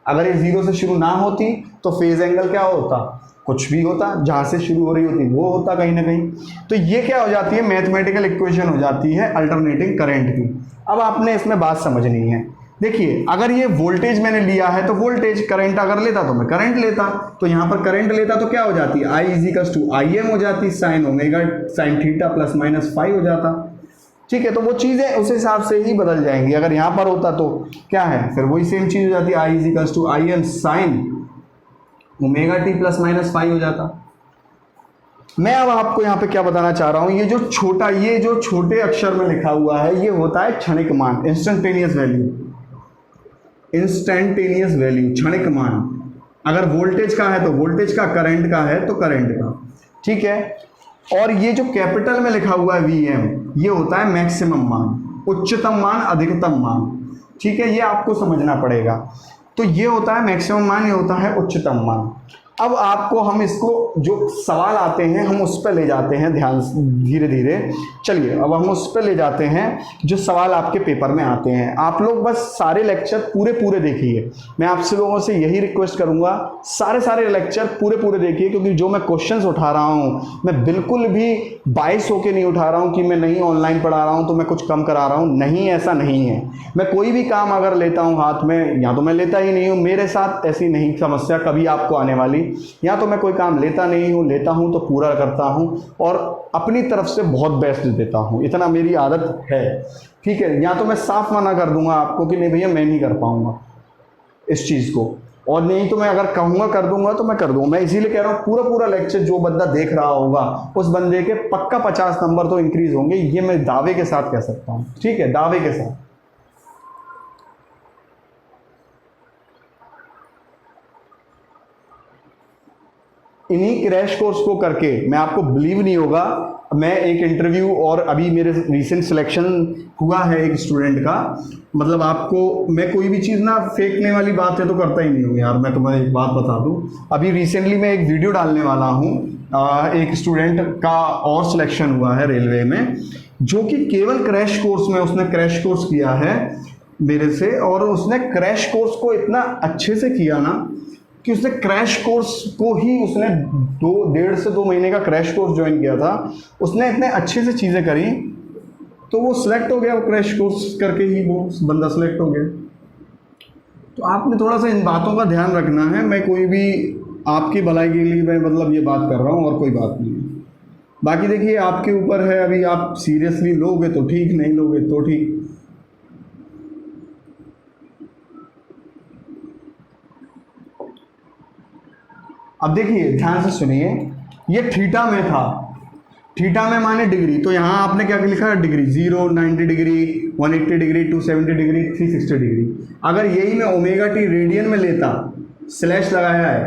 अगर ये 0 से शुरू ना होती तो फेज एंगल क्या होता, कुछ भी होता, जहां से शुरू हो रही होती वो होता कहीं ना कहीं। तो ये क्या हो जाती है, मैथमेटिकल इक्वेशन हो जाती है अल्टरनेटिंग करंट की। अब आपने इसमें बात समझनी है। देखिए, अगर ये वोल्टेज मैंने लिया है तो वोल्टेज, करंट अगर लेता तो मैं करंट लेता, तो यहाँ पर करंट लेता तो क्या हो जाती है, I = Im हो जाती, sin थीटा ±φ हो जाता, ठीक है। तो वो चीज़ें उस हिसाब से ही बदल जाएंगी। अगर यहाँ पर होता तो क्या है, फिर वही सेम चीज़ हो जाती, I = Im sin ωt ±φ हो जाता। मैं अब आपको यहाँ पे क्या बताना चाह रहा हूँ, ये जो छोटे अक्षर में लिखा हुआ है ये होता है क्षणिक मान, इंस्टेंटेनियस वैल्यू, क्षणिक मान। अगर वोल्टेज का है तो वोल्टेज का, करंट का है तो करंट का, ठीक है। और ये जो कैपिटल में लिखा हुआ है Vm, ये होता है मैक्सिमम मान, उच्चतम मान, अधिकतम मान, ठीक है। ये आपको समझना पड़ेगा। तो ये होता है मैक्सिमम मान, ये होता है उच्चतम मान। अब आपको हम इसको जो सवाल आते हैं हम उस पर ले जाते हैं ध्यान धीरे धीरे। चलिए अब हम उस पर ले जाते हैं जो सवाल आपके पेपर में आते हैं। आप लोग बस सारे लेक्चर पूरे देखिए। मैं आपसे लोगों से यही रिक्वेस्ट करूंगा, सारे लेक्चर पूरे देखिए, क्योंकि जो मैं क्वेश्चंस उठा रहा हूं मैं बिल्कुल भी बाइस होके नहीं उठा रहा हूं कि मैं नहीं ऑनलाइन पढ़ा रहा हूं तो मैं कुछ कम करा रहा हूं। नहीं, ऐसा नहीं है। मैं कोई भी काम अगर लेता हूं हाथ में, या तो मैं लेता ही नहीं हूं, मेरे साथ ऐसी नहीं समस्या कभी आपको आने वाली, या तो मैं कोई काम लेता नहीं हूं, लेता हूं तो पूरा करता हूं और अपनी तरफ से बहुत बेस्ट देता हूं, इतना मेरी आदत है। ठीक है, या तो मैं साफ मना कर दूंगा आपको कि नहीं भैया मैं नहीं कर पाऊंगा इस चीज़ को, और नहीं तो मैं अगर कहूँगा कर दूंगा तो मैं कर दूंगा। मैं इसीलिए कह रहा हूँ पूरा लेक्चर जो बंदा देख रहा होगा उस बंदे के पक्का 50 नंबर तो इंक्रीज होंगे, ये मैं दावे के साथ कह सकता हूँ। ठीक है, दावे के साथ। इन्हीं क्रैश कोर्स को करके मैं आपको बिलीव नहीं होगा, मैं एक इंटरव्यू और अभी मेरे रिसेंट सिलेक्शन हुआ है एक स्टूडेंट का, मतलब आपको मैं कोई भी चीज़ ना फेंकने वाली बात है तो करता ही नहीं हूँ यार। मैं तुम्हें एक बात बता दूँ, अभी रिसेंटली मैं एक वीडियो डालने वाला हूँ, एक स्टूडेंट का और सिलेक्शन हुआ है रेलवे में, जो कि केवल क्रैश कोर्स में उसने क्रैश कोर्स किया है मेरे से, और उसने क्रैश कोर्स को इतना अच्छे से किया ना कि उसने क्रैश कोर्स को ही उसने 1.5 से 2 महीने का क्रैश कोर्स ज्वाइन किया था, उसने इतने अच्छे से चीज़ें करी तो वो सिलेक्ट हो गया। वो क्रैश कोर्स करके ही वो बंदा सिलेक्ट हो गया। तो आपने थोड़ा सा इन बातों का ध्यान रखना है। मैं कोई भी आपकी भलाई के लिए मैं मतलब ये बात कर रहा हूँ और कोई बात नहीं है। बाकी देखिए आपके ऊपर है, अभी आप सीरियसली लोगे तो ठीक, नहीं लोगे तो ठीक। अब देखिए ध्यान से सुनिए, ये थीटा में था, थीटा में माने डिग्री, तो यहाँ आपने क्या लिखा है degree, 0, 90 degree, 180 degree, 270 degree, 360 degree. अगर यही मैं ओमेगा टी रेडियन में लेता, स्लैश लगाया है,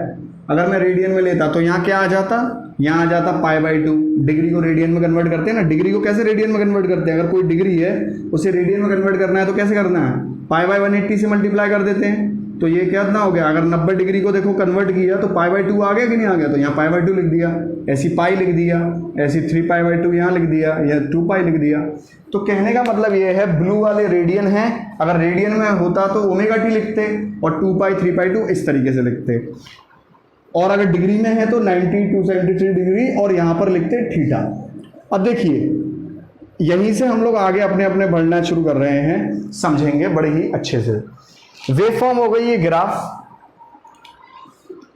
अगर मैं रेडियन में लेता तो यहाँ क्या आ जाता, यहाँ आ जाता π/2। डिग्री को रेडियन में कन्वर्ट करते हैं ना, डिग्री को कैसे रेडियन में कन्वर्ट करते हैं, अगर कोई डिग्री है उसे रेडियन में कन्वर्ट करना है तो कैसे करना है, π/180 से मल्टीप्लाई कर देते हैं। तो ये कितना हो गया, अगर 90 डिग्री को देखो कन्वर्ट किया तो π/2 आ गया कि नहीं आ गया, तो यहाँ π/2 लिख दिया, ऐसी पाई लिख दिया, ऐसी 3π/2 यहाँ लिख दिया, या 2π लिख दिया। तो कहने का मतलब ये है ब्लू वाले रेडियन है, अगर रेडियन में होता तो ओमेगा टी लिखते और 2π 3π2 इस तरीके से लिखते, और अगर डिग्री में है तो 90 273 डिग्री और यहाँ पर लिखते थीटा। अब देखिए यहीं से हम लोग आगे अपने अपने बढ़ना शुरू कर रहे हैं, समझेंगे बड़े ही अच्छे से। वेव फॉर्म हो गई ये ग्राफ,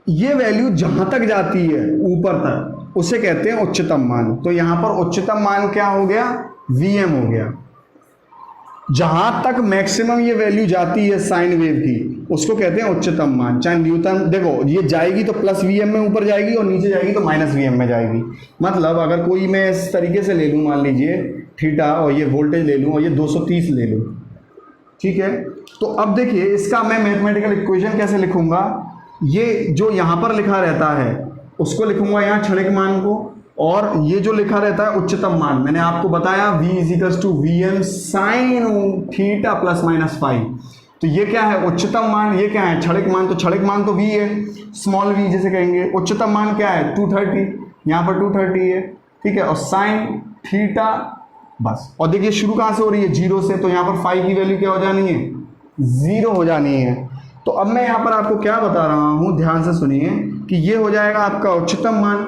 ये वैल्यू जहां तक जाती है ऊपर तक उसे कहते हैं उच्चतम मान। तो यहां पर उच्चतम मान क्या हो गया, Vm हो गया। जहां तक मैक्सिमम ये वैल्यू जाती है साइन वेव की उसको कहते हैं उच्चतम मान। चाहे न्यूटन, देखो ये जाएगी तो प्लस Vm में ऊपर जाएगी और नीचे जाएगी तो माइनस Vm में जाएगी। मतलब अगर कोई मैं इस तरीके से ले लूँ, मान लीजिए थीटा, और ये वोल्टेज ले लूँ और ये 230 ले लूँ, ठीक है। तो अब देखिए इसका मैं मैथमेटिकल इक्वेशन कैसे लिखूंगा, ये जो यहाँ पर लिखा रहता है उसको लिखूंगा यहाँ क्षणिक मान को, और ये जो लिखा रहता है उच्चतम मान, मैंने आपको बताया V = Vm sin थीटा ±φ। तो ये क्या है उच्चतम मान, ये क्या है क्षणिक मान, तो क्षणिक मान तो V है, स्मॉल v जिसे कहेंगे। उच्चतम मान क्या है 230, यहाँ पर 230 है, ठीक है, और साइन थीटा बस। और देखिए शुरू कहाँ से हो रही है, 0 से, तो यहाँ पर फाई की वैल्यू क्या हो जानी है, 0 हो जानी है। तो अब मैं यहाँ पर आपको क्या बता रहा हूँ, ध्यान से सुनिए, कि ये हो जाएगा आपका उच्चतम मान।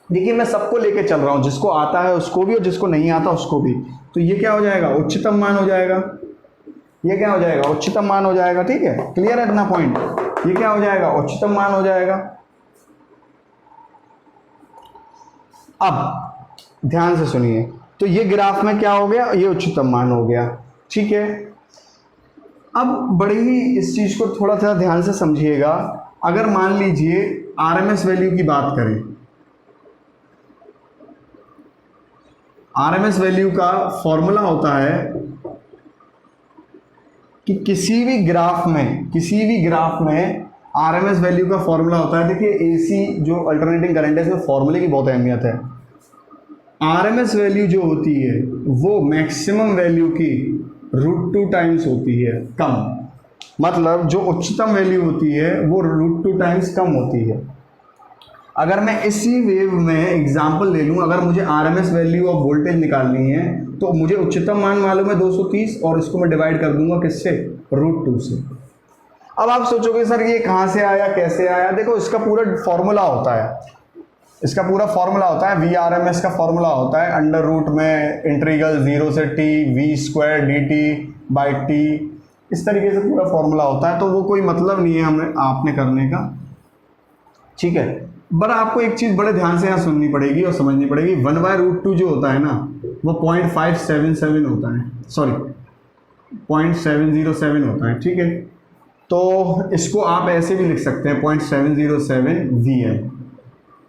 देखिए मैं सबको लेके चल रहा हूँ, जिसको आता है उसको भी और जिसको नहीं आता उसको भी। तो ये क्या हो जाएगा उच्चतम मान हो जाएगा, ये क्या हो जाएगा उच्चतम मान हो जाएगा, ठीक है, क्लियर है इतना पॉइंट। ये क्या हो जाएगा उच्चतम मान हो जाएगा। अब ध्यान से सुनिए, तो ये ग्राफ में क्या हो गया, ये उच्चतम मान हो गया, ठीक है। अब बड़े ही इस चीज को थोड़ा सा ध्यान से समझिएगा। अगर मान लीजिए आरएमएस वैल्यू की बात करें, आरएमएस वैल्यू का फॉर्मूला होता है कि किसी भी ग्राफ में आरएमएस वैल्यू का फॉर्मूला होता है। देखिए एसी जो अल्टरनेटिंग करंट है इसमें फॉर्मूले की बहुत अहमियत है। आरएमएस वैल्यू जो होती है वो मैक्सिमम वैल्यू की √2 टाइम्स होती है कम, मतलब जो उच्चतम वैल्यू होती है वो √2 टाइम्स कम होती है। अगर मैं इसी वेव में एग्जांपल ले लूँ, अगर मुझे आरएमएस वैल्यू ऑफ वोल्टेज निकालनी है तो मुझे उच्चतम मान मालूम है 230 और इसको मैं डिवाइड कर दूंगा किससे, √2 से। अब आप सोचोगे सर ये कहाँ से आया, कैसे आया? देखो इसका पूरा फॉर्मूला होता है, इसका पूरा फॉर्मूला होता है, वी आर एम एस का फॉर्मूला होता है अंडर रूट में इंटीग्रल 0 से t v² dt/t, इस तरीके से पूरा फॉर्मूला होता है। तो वो कोई मतलब नहीं है हमें आपने करने का, ठीक है। बट आपको एक चीज़ बड़े ध्यान से यहाँ सुननी पड़ेगी और समझनी पड़ेगी, 1/√2 जो होता है ना वो 0.577 होता है, सॉरी 0.707 होता है, ठीक है। तो इसको आप ऐसे भी लिख सकते हैं 0.707 Vm।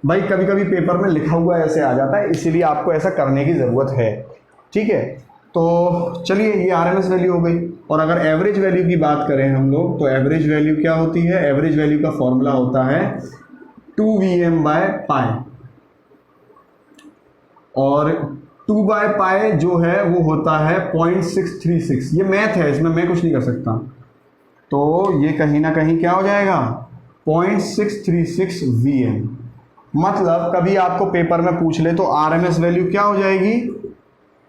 भाई कभी कभी पेपर में लिखा हुआ ऐसे आ जाता है, इसीलिए आपको ऐसा करने की ज़रूरत है, ठीक है। तो चलिए ये आरएमएस वैल्यू हो गई। और अगर एवरेज वैल्यू की बात करें हम लोग, तो एवरेज वैल्यू क्या होती है? एवरेज वैल्यू का फॉर्मूला होता है 2Vm/π, और 2/π जो है वो होता है 0.636। ये मैथ है, इसमें मैं कुछ नहीं कर सकता, तो ये कहीं ना कहीं क्या हो जाएगा 0.636 Vm। मतलब कभी आपको पेपर में पूछ ले तो आरएमएस वैल्यू क्या हो जाएगी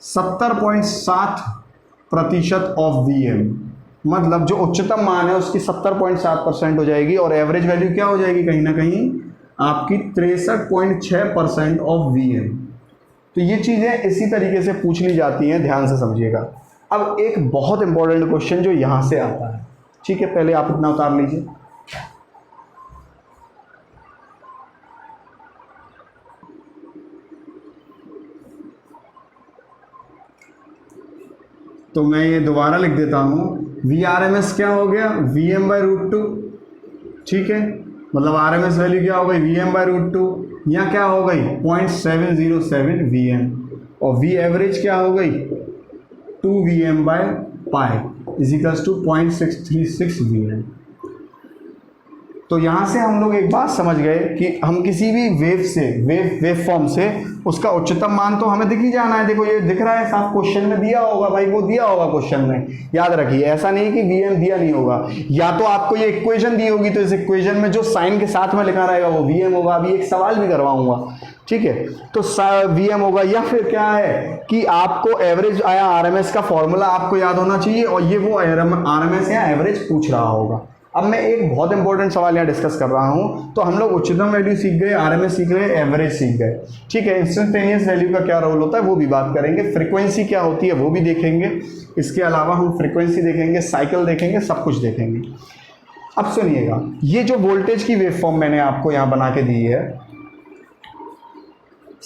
70.7% ऑफ Vm, मतलब जो उच्चतम मान है उसकी 70.7% हो जाएगी, और एवरेज वैल्यू क्या हो जाएगी कहीं ना कहीं आपकी 63.6% ऑफ Vm। तो ये चीज़ें इसी तरीके से पूछ ली जाती हैं, ध्यान से समझिएगा। अब एक बहुत इंपॉर्टेंट क्वेश्चन जो यहाँ से आता है, ठीक है, पहले आप इतना उतार लीजिए। तो मैं ये दोबारा लिख देता हूँ, Vrms क्या हो गया Vm/√2, ठीक है, मतलब आरएमएस वैल्यू क्या हो गई Vm/√2, यहाँ क्या हो गई 0.707 Vm, और V एवरेज क्या हो गई 2Vm/π इजिकल्स टू 0.636 Vm। तो यहाँ से हम लोग एक बात समझ गए कि हम किसी भी वेव फॉर्म से उसका उच्चतम मान तो हमें दिख ही जाना है। देखो ये दिख रहा है साफ, क्वेश्चन में दिया होगा भाई, वो दिया होगा क्वेश्चन में, याद रखिए, ऐसा नहीं कि Vm दिया नहीं होगा। या तो आपको ये इक्वेशन दी होगी तो इस इक्वेशन में जो साइन के साथ में लिखा रहेगा वो Vm होगा। अभी एक सवाल भी करवाऊंगा, ठीक है, तो Vm होगा। या फिर क्या है कि आपको एवरेज आया आरएमएस का फॉर्मूला आपको याद होना चाहिए, और ये वो आरएमएस या एवरेज पूछ रहा होगा। अब मैं एक बहुत इंपॉर्टेंट सवाल यहाँ डिस्कस कर रहा हूँ। तो हम लोग उच्चतम वैल्यू सीख गए, आरएमएस सीख गए, एवरेज सीख गए, ठीक है। इंस्टेंटेनियस वैल्यू का क्या रोल होता है वो भी बात करेंगे, फ्रीक्वेंसी क्या होती है वो भी देखेंगे। इसके अलावा हम फ्रीक्वेंसी देखेंगे, साइकिल देखेंगे, सब कुछ देखेंगे। अब सुनिएगा, ये जो वोल्टेज की वेव फॉर्म मैंने आपको यहाँ बना के दी है,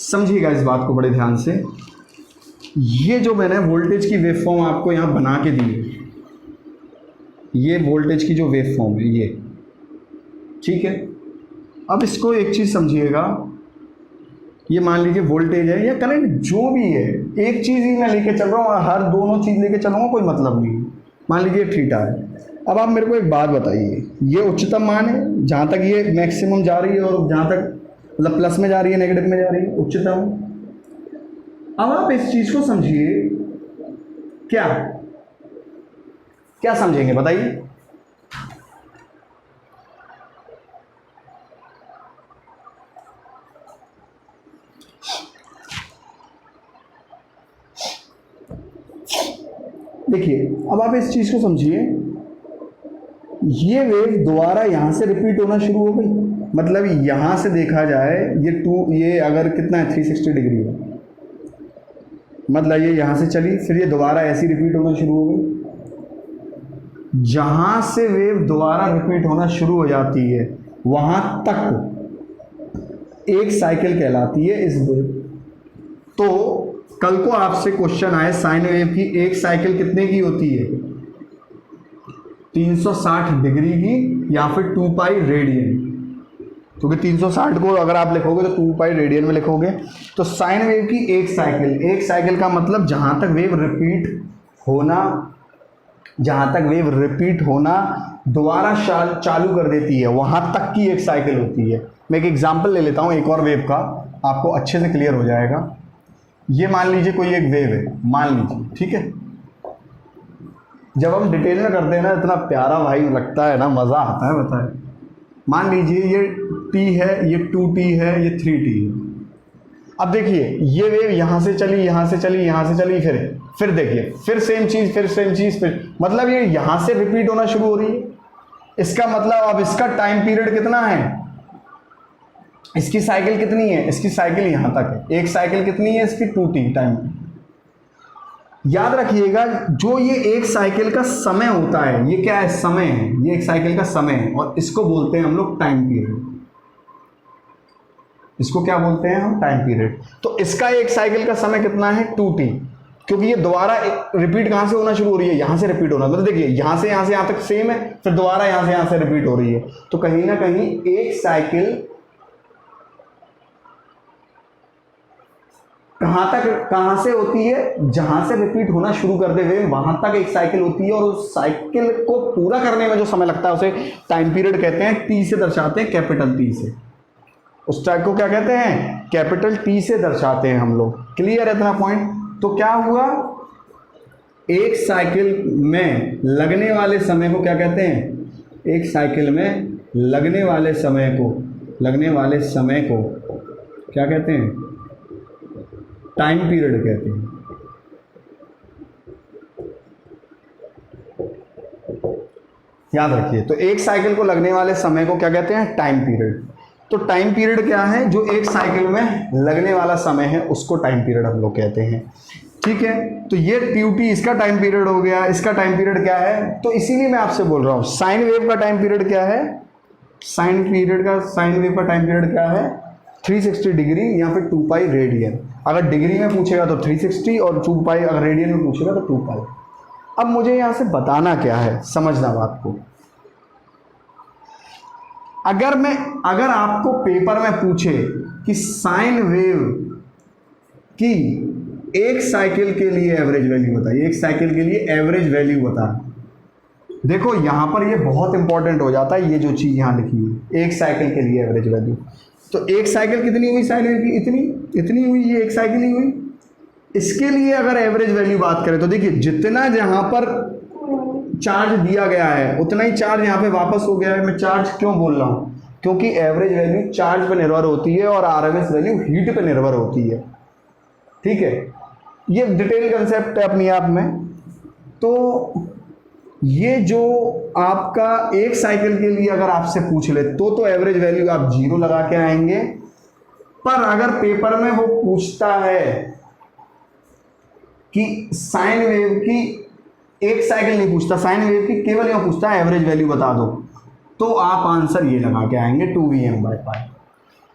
समझिएगा इस बात को बड़े ध्यान से। ये जो मैंने वोल्टेज की वेव फॉर्म आपको यहाँ बना के दी है, ये वोल्टेज की जो वेव फॉर्म है ये, ठीक है। अब इसको एक चीज़ समझिएगा, ये मान लीजिए वोल्टेज है या करंट जो भी है, एक चीज़ ही मैं लेके चल रहा हूँ और हर दोनों चीज़ लेके चलूँगा कोई मतलब नहीं। मान लीजिए थीटा है। अब आप मेरे को एक बात बताइए, ये उच्चतम मान है जहाँ तक ये मैक्सिमम जा रही है, और जहाँ तक मतलब प्लस में जा रही है नेगेटिव में जा रही है, उच्चतम। अब आप इस चीज़ को समझिए, क्या समझेंगे बताइए? देखिए अब आप इस चीज को समझिए, ये वेव दोबारा यहां से रिपीट होना शुरू हो गई। मतलब यहां से देखा जाए ये अगर कितना है 360 डिग्री है, मतलब ये यहां से चली, फिर ये दोबारा ऐसी रिपीट होना शुरू हो गई। जहां से वेव दोबारा रिपीट होना शुरू हो जाती है वहां तक एक साइकिल कहलाती है इस वेव। तो कल को आपसे क्वेश्चन आए साइन वेव की एक साइकिल कितने की होती है, 360 डिग्री की या फिर 2π रेडियन, क्योंकि 360 को अगर आप लिखोगे तो 2π रेडियन में लिखोगे। तो साइन वेव की एक साइकिल का मतलब जहां तक वेव रिपीट होना दोबारा चालू कर देती है वहां तक की एक साइकिल होती है। मैं एक एग्जांपल ले लेता हूं एक और वेव का, आपको अच्छे से क्लियर हो जाएगा। ये मान लीजिए कोई एक वेव है, मान लीजिए, ठीक है। जब हम डिटेल में करते हैं ना, इतना प्यारा भाई लगता है ना, मज़ा आता है। बताए मान लीजिए ये t है, ये 2t है, ये 3t है। अब देखिए ये वेव यहाँ से चली, यहाँ से चली, यहाँ से चली, फिर देखिए फिर सेम चीज़, फिर सेम चीज़, फिर मतलब ये यहाँ से रिपीट होना शुरू हो रही है। इसका मतलब अब इसका टाइम पीरियड कितना है, इसकी साइकिल कितनी है, इसकी साइकिल यहाँ तक है, एक साइकिल कितनी है इसकी 2t टाइम। याद रखिएगा जो ये एक साइकिल का समय होता है, ये क्या है, समय है, ये एक साइकिल का समय है और इसको बोलते हैं हम लोग टाइम पीरियड। इसको क्या बोलते हैं हम, टाइम पीरियड। तो इसका एक साइकिल का समय कितना है 2t, क्योंकि ये दोबारा रिपीट कहाँ से होना शुरू हो रही है, यहाँ से रिपीट होना, मतलब देखिए यहाँ से यहाँ तक सेम है, फिर दोबारा यहाँ से रिपीट हो रही है। तो कहीं ना कहीं एक साइकिल कहाँ से होती है, जहां से रिपीट होना शुरू कर दे वेव वहां तक एक साइकिल होती है, और उस साइकिल को पूरा करने में जो समय लगता है उसे टाइम पीरियड कहते हैं। टी से दर्शाते हैं, कैपिटल टी से। उस टाइम को क्या कहते हैं, कैपिटल टी से दर्शाते हैं हम लोग। क्लियर है इतना पॉइंट। तो क्या हुआ, एक साइकिल में लगने वाले समय को क्या कहते हैं, एक साइकिल में लगने वाले समय को क्या कहते हैं, टाइम पीरियड कहते हैं। याद रखिए, तो एक साइकिल को लगने वाले समय को क्या कहते हैं, टाइम पीरियड। तो टाइम पीरियड क्या है, जो एक साइकिल में लगने वाला समय है उसको टाइम पीरियड हम लोग कहते हैं। ठीक है, तो ये टी इसका टाइम पीरियड हो गया। इसका टाइम पीरियड क्या है, तो इसीलिए मैं आपसे बोल रहा हूं साइन वेव का टाइम पीरियड क्या है, साइन वेव का टाइम पीरियड क्या है, 360 डिग्री या फिर 2 पाई रेडियन। अगर डिग्री में पूछेगा तो 360 और 2 पाई अगर रेडियन में पूछेगा तो 2 पाई। अब मुझे यहां से बताना क्या है, समझना बात को। अगर आपको पेपर में पूछे कि साइन वेव की एक साइकिल के लिए एवरेज वैल्यू बताइए, एक साइकिल के लिए एवरेज वैल्यू बता, देखो यहां पर ये बहुत इंपॉर्टेंट हो जाता है, ये जो चीज यहां लिखी है एक साइकिल के लिए एवरेज वैल्यू। तो एक साइकिल कितनी हुई, साइन वेव की इतनी हुई, ये एक साइकिल ही हुई। इसके लिए अगर एवरेज वैल्यू बात करें तो देखिए जितना जहां पर चार्ज दिया गया है उतना ही चार्ज यहाँ पे वापस हो गया है। मैं चार्ज क्यों बोल रहा हूँ, क्योंकि एवरेज वैल्यू चार्ज पे निर्भर होती है और आरएमएस वैल्यू हीट पे निर्भर होती है। ठीक है, ये डिटेल कंसेप्ट है अपने आप में। तो ये जो आपका एक साइकिल के लिए अगर आपसे पूछ ले तो एवरेज वैल्यू आप 0 लगा के आएंगे। पर अगर पेपर में वो पूछता है कि साइन वेव की एक साइकिल नहीं पूछता, साइन वेव की केवल यह पूछता है एवरेज वैल्यू बता दो, तो आप आंसर ये लगा के आएंगे 2Vm/π।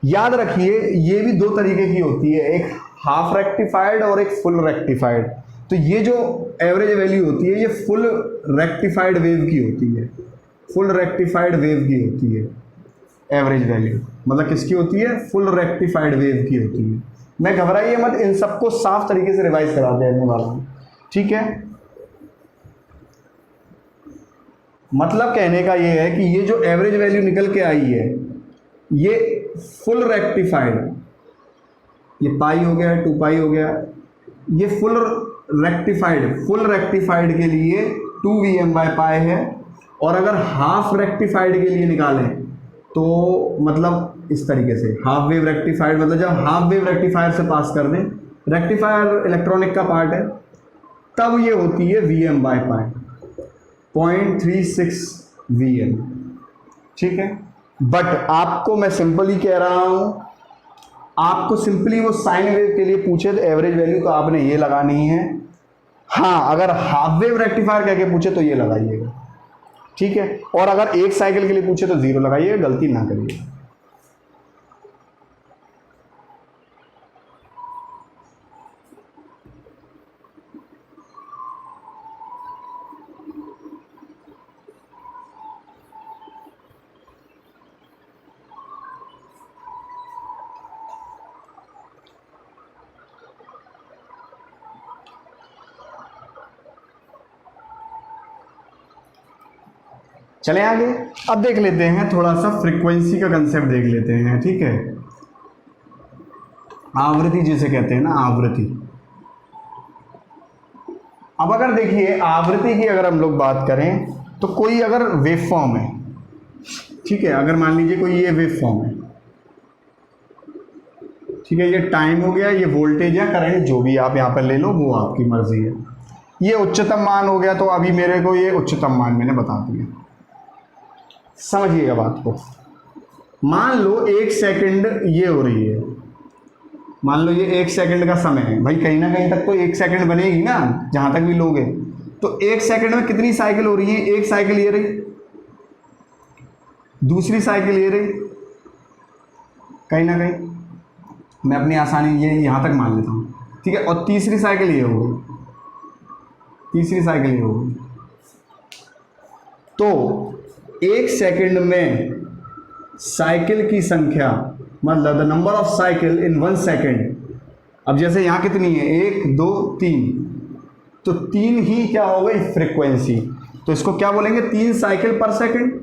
याद रखिए ये भी दो तरीके की होती है, एक हाफ रेक्टिफाइड और एक फुल रेक्टिफाइड। तो ये जो एवरेज वैल्यू होती है ये फुल रेक्टिफाइड वेव की होती है, फुल रेक्टिफाइड वेव की होती है एवरेज वैल्यू। मतलब किसकी होती है, फुल रेक्टिफाइड वेव की होती है। मैं घबराइए मत, इन सबको साफ तरीके से रिवाइज करा देने वाला हूँ। ठीक है, मतलब कहने का ये है कि ये जो एवरेज वैल्यू निकल के आई है ये फुल रेक्टिफाइड, ये पाई हो गया, 2 पाई हो गया, ये फुल रेक्टिफाइड के लिए 2Vm/π है। और अगर हाफ रेक्टिफाइड के लिए निकालें तो मतलब इस तरीके से हाफ वेव रेक्टिफाइड, मतलब जब हाफ वेव रेक्टिफायर से पास कर दें, रेक्टिफायर इलेक्ट्रॉनिक का पार्ट है, तब ये होती है Vm/π 0.36 Vm। ठीक है, बट आपको मैं सिंपल ही कह रहा हूं, आपको सिंपली वो साइन वेव के लिए पूछे तो एवरेज वैल्यू तो आपने ये लगानी है। हाँ, अगर हाफ वेव रेक्टिफायर कह के पूछे तो ये लगाइएगा। ठीक है, और अगर एक साइकिल के लिए पूछे तो 0 लगाइएगा, गलती ना करिए। चले आगे, अब देख लेते हैं थोड़ा सा फ्रीक्वेंसी का कंसेप्ट देख लेते हैं। ठीक है, आवृत्ति जिसे कहते हैं ना, आवृत्ति। अब अगर देखिए आवृत्ति की अगर हम लोग बात करें तो कोई अगर वेव फॉर्म है, ठीक है, अगर मान लीजिए कोई ये वेव फॉर्म है, ठीक है, ये टाइम हो गया, ये वोल्टेज या करंट जो भी आप यहाँ पर ले लो वो आपकी मर्जी है। ये उच्चतम मान हो गया, तो अभी मेरे को ये उच्चतम मान मैंने बता दिया। समझिएगा बात को। मान लो 1 सेकंड ये हो रही है, मान लो ये 1 सेकंड का समय है भाई, कहीं ना कहीं तक तो 1 सेकंड बनेगी ना, जहां तक भी लोगे। तो 1 सेकंड में कितनी साइकिल हो रही है? एक साइकिल ये रही, दूसरी साइकिल ये रही, कहीं ना कहीं मैं अपनी आसानी ये यहां तक मान लेता हूं, ठीक है, और तीसरी साइकिल ये हो गई, तीसरी साइकिल ये हो गई। तो 1 सेकंड में साइकिल की संख्या, मतलब the number of cycle in 1 second, अब जैसे यहां कितनी है? 1 2 3, तो 3 ही क्या हो गई? फ्रीक्वेंसी। तो इसको क्या बोलेंगे? 3 साइकिल पर सेकंड।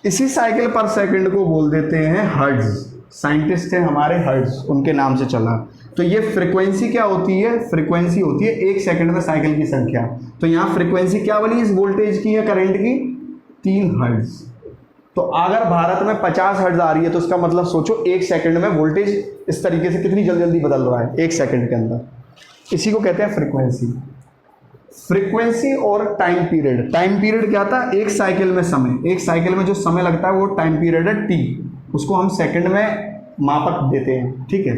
इसी साइकिल पर सेकंड को बोल देते हैं हर्ट्ज। साइंटिस्ट हैं हमारे हर्ट्ज, उनके नाम से चला। तो ये फ्रीक्वेंसी क्या होती है? फ्रीक्वेंसी होती है 1 सेकंड में साइकिल की संख्या। तो यहाँ फ्रीक्वेंसी क्या बनी इस वोल्टेज की या करंट की? 3 हर्ट्ज। तो अगर भारत में 50 हर्ट्ज आ रही है तो इसका मतलब सोचो 1 सेकंड में वोल्टेज इस तरीके से कितनी जल्दी जल्दी बदल रहा है 1 सेकंड के अंदर। इसी को कहते हैं फ्रीक्वेंसी। फ्रीक्वेंसी और टाइम पीरियड। टाइम पीरियड क्या था? 1 साइकिल में समय, 1 साइकिल में जो समय लगता है वो टाइम पीरियड है टी, उसको हम सेकंड में मापक देते हैं, ठीक है।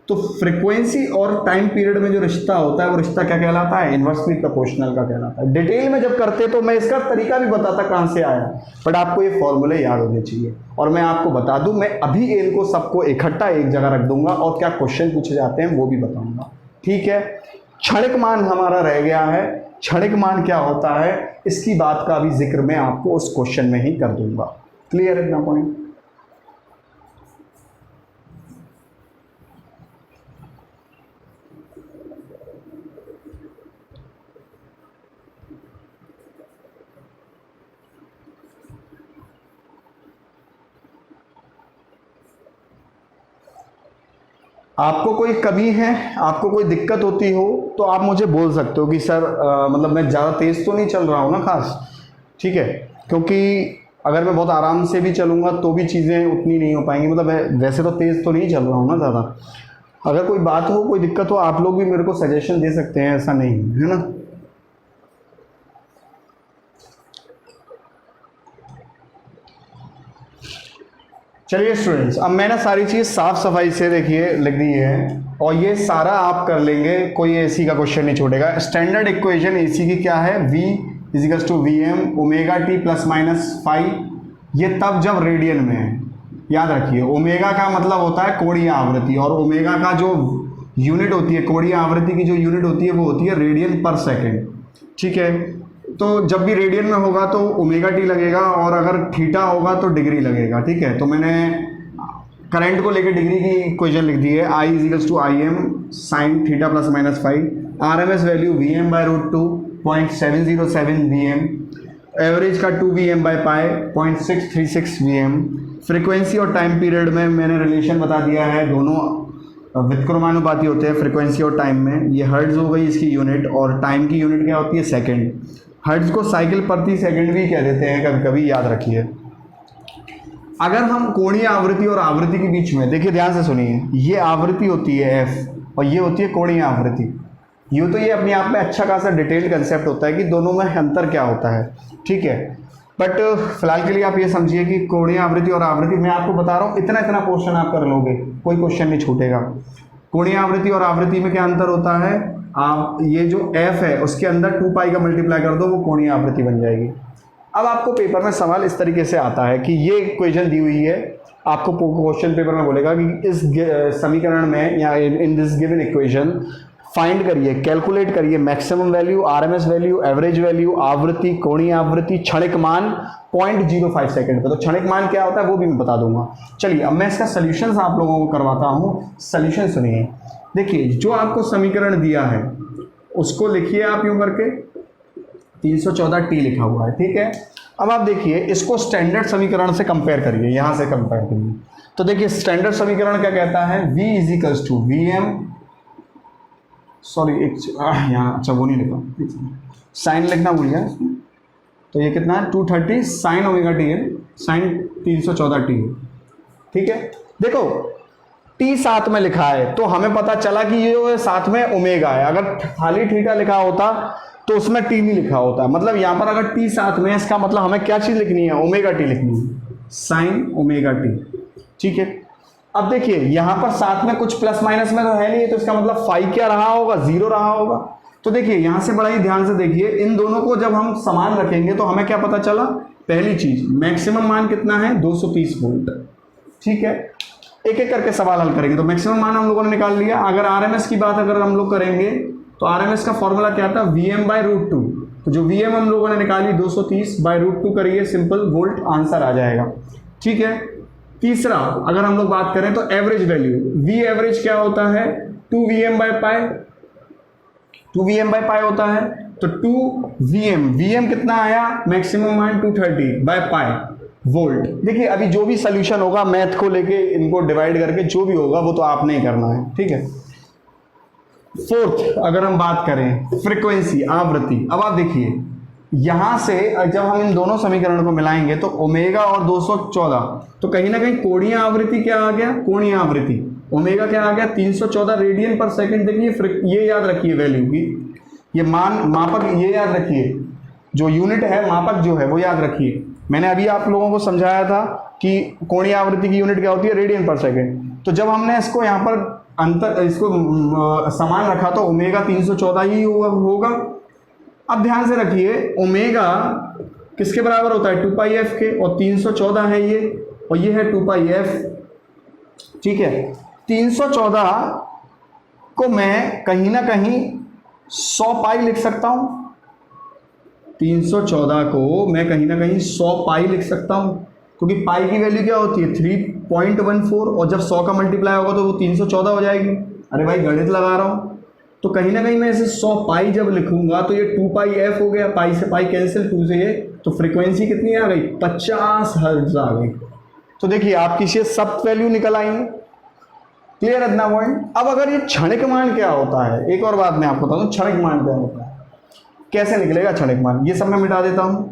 तो फ्रीक्वेंसी और टाइम पीरियड में जो रिश्ता होता है वो रिश्ता क्या कहलाता है? इन्वर्सली प्रोपोर्शनल का कहलाता है। डिटेल में जब करते तो मैं इसका तरीका भी बताता कहाँ से आया, बट आपको ये फॉर्मूले याद होने चाहिए। और मैं आपको बता दूं, मैं अभी इनको सबको इकट्ठा एक जगह रख दूंगा और क्या क्वेश्चन पूछे जाते हैं वो भी बताऊंगा, ठीक है। क्षणिक मान हमारा रह गया है। क्षणिक मान क्या होता है इसकी बात का भी जिक्र मैं आपको उस क्वेश्चन में ही कर दूंगा। क्लियर इतना पॉइंट? आपको कोई कमी है, आपको कोई दिक्कत होती हो तो आप मुझे बोल सकते हो कि सर मतलब मैं ज़्यादा तेज़ तो नहीं चल रहा हूँ ना खास, ठीक है, क्योंकि अगर मैं बहुत आराम से भी चलूँगा तो भी चीज़ें उतनी नहीं हो पाएंगी। मतलब वैसे तो तेज़ तो नहीं चल रहा हूँ ना ज़्यादा। अगर कोई बात हो, कोई दिक्कत हो, आप लोग भी मेरे को सजेशन दे सकते हैं, ऐसा नहीं है ना। चलिए स्टूडेंट्स, अब मैंने सारी चीज़ साफ सफाई से देखिए लिख दी है और ये सारा आप कर लेंगे, कोई एसी का क्वेश्चन नहीं छूटेगा। स्टैंडर्ड इक्वेशन एसी की क्या है? V equals to Vm omega t plus minus phi. ये तब जब रेडियन में है, याद रखिए। ओमेगा का मतलब होता है कोणीय आवृत्ति, और ओमेगा का जो यूनिट होती है, कोणीय आवृत्ति की जो यूनिट होती है वो होती है रेडियन पर सेकेंड, ठीक है। तो जब भी रेडियन में होगा तो ओमेगा टी लगेगा, और अगर थीटा होगा तो डिग्री लगेगा, ठीक है। तो मैंने करंट को लेकर डिग्री की इक्वेशन लिख दी है, I equals to I m sine theta plus minus five. RMS value Vm by root 2 0.707 Vm, average का 2 Vm by pi 0.636 Vm। Frequency और टाइम पीरियड में मैंने रिलेशन बता दिया है, दोनों व्युत्क्रमानुपाती होते हैं फ्रीक्वेंसी और टाइम में। ये हर्ट्ज हो गई इसकी यूनिट, और टाइम की यूनिट क्या होती है? सेकंड। हर्ट्ज को साइकिल प्रति सेकंड भी कह देते हैं कभी कभी, याद रखिए। अगर हम कोणीय आवृत्ति और आवृत्ति के बीच में, देखिए ध्यान से सुनिए, ये आवृत्ति होती है f और ये होती है कोणीय आवृत्ति। यूँ तो ये अपने आप में अच्छा खासा डिटेल्ड कंसेप्ट होता है कि दोनों में अंतर क्या होता है, ठीक है। बट फिलहाल के लिए आप ये समझिए कि कोणीय आवृत्ति और आवृत्ति, मैं आपको बता रहा हूँ, इतना इतना पोर्शन आप कर लोगे, कोई क्वेश्चन नहीं छूटेगा। कोणीय आवृत्ति और आवृत्ति में क्या अंतर होता है? आप ये जो f है उसके अंदर 2 पाई का मल्टीप्लाई कर दो, वो कोणीय आवृत्ति बन जाएगी। अब आपको पेपर में सवाल इस तरीके से आता है कि ये इक्वेशन दी हुई है, आपको क्वेश्चन पेपर में बोलेगा कि इस समीकरण में या in this given equation find करिए, कैलकुलेट करिए maximum value, RMS value, average value, आवृत्ति, कोणीय आवृत्ति, क्षणिक मान 0.05 सेकंड पे। तो क्षणिक मान क्या होता है वो भी मैं बता दूंगा। चलिए अब मैं इसका सोल्यूशन आप लोगों को करवाता हूँ। सोल्यूशन सुनिए, देखिए जो आपको समीकरण दिया है उसको लिखिए आप यूं करके, 314T लिखा हुआ है, ठीक है। अब आप देखिए इसको स्टैंडर्ड समीकरण से कंपेयर करिए, यहाँ से कंपेयर करिए। तो देखिए स्टैंडर्ड समीकरण क्या कहता है? V equals to Vm, sorry एक यहाँ, अच्छा वो नहीं लिखा, साइन लिखना भूल गया इसमें। तो ये कितना है? 230 साइन ओमेगा टी है, साइन 314T है, ठीक है। देखो टी साथ में लिखा है तो हमें पता चला कि ये जो साथ में ओमेगा है, अगर खाली थीटा लिखा होता तो उसमें टी नहीं लिखा होता। मतलब यहां पर अगर टी साथ में है, इसका मतलब हमें क्या चीज लिखनी है, ओमेगा टी लिखनी है, साइन ओमेगा टी। ठीक है, अब देखिए यहां पर साथ में कुछ प्लस माइनस में तो है नहीं, तो इसका मतलब फाई क्या रहा होगा, 0 रहा होगा। तो देखिए यहां से बड़ा ही ध्यान से देखिए, इन दोनों को जब हम समान रखेंगे तो हमें क्या पता चला, पहली चीज मैक्सिमम मान कितना है, 230 वोल्ट। ठीक है, एक एक करके सवाल हल करेंगे। तो मैक्सिमम मान हम लोगों ने निकाल लिया। अगर आरएमएस की बात अगर हम लोग करेंगे तो आरएमएस का फॉर्मूला क्या था, Vm/√2। तो जो Vm हम लोगों ने निकाली 230/√2 करिए, सिंपल वोल्ट आंसर आ जाएगा। ठीक है, तीसरा अगर हम लोग बात करें तो एवरेज वैल्यू, V एवरेज क्या होता है, 2Vm/π, 2Vm/π होता है। तो 2Vm कितना आया, मैक्सिमम मान 230/π वोल्ट। देखिए अभी जो भी सोल्यूशन होगा मैथ को लेके, इनको डिवाइड करके जो भी होगा वो तो आपने ही करना है। ठीक है, फोर्थ अगर हम बात करें फ्रीक्वेंसी, आवृत्ति। अब आप देखिए यहां से जब हम इन दोनों समीकरण को मिलाएंगे तो ओमेगा और 214, तो कहीं ना कहीं कोणीय आवृत्ति क्या आ गया, कोणीय आवृत्ति ओमेगा क्या आ गया, 314 रेडियन पर सेकंड। देखिए ये याद रखिए वैल्यू की, ये मान मापक ये याद रखिए, जो यूनिट है मापक जो है वो याद रखिए। मैंने अभी आप लोगों को समझाया था कि कोणीय आवृत्ति की यूनिट क्या होती है, रेडियन पर सेकंड। तो जब हमने इसको यहाँ पर इसको समान रखा तो ओमेगा 314 ही होगा। अब ध्यान से रखिए ओमेगा किसके बराबर होता है, 2πf के, और 314 है ये, और ये है 2πf। ठीक है, 314 को मैं कहीं ना कहीं 100 पाई लिख सकता हूं, 314 को मैं कहीं ना कहीं 100 पाई लिख सकता हूं, क्योंकि पाई की वैल्यू क्या होती है, 3.14, और जब 100 का मल्टीप्लाई होगा तो वो 314 हो जाएगी। अरे भाई गणित लगा रहा हूं, तो कहीं ना कहीं मैं इसे 100 पाई जब लिखूंगा तो ये 2πf हो गया, पाई से पाई कैंसिल, 2 से ये, तो फ्रीक्वेंसी कितनी आ गई, 50 हर्ट्ज आ गई। तो देखिए आपकी से सब वैल्यू निकल आएंगे। क्लियर इतना पॉइंट। अब अगर ये क्षणिक मान क्या होता है, एक और बात मैं आपको बता दूं, क्षणिक मान क्या होता है, कैसे निकलेगा क्षणिक मान, ये सब मैं मिटा देता हूं।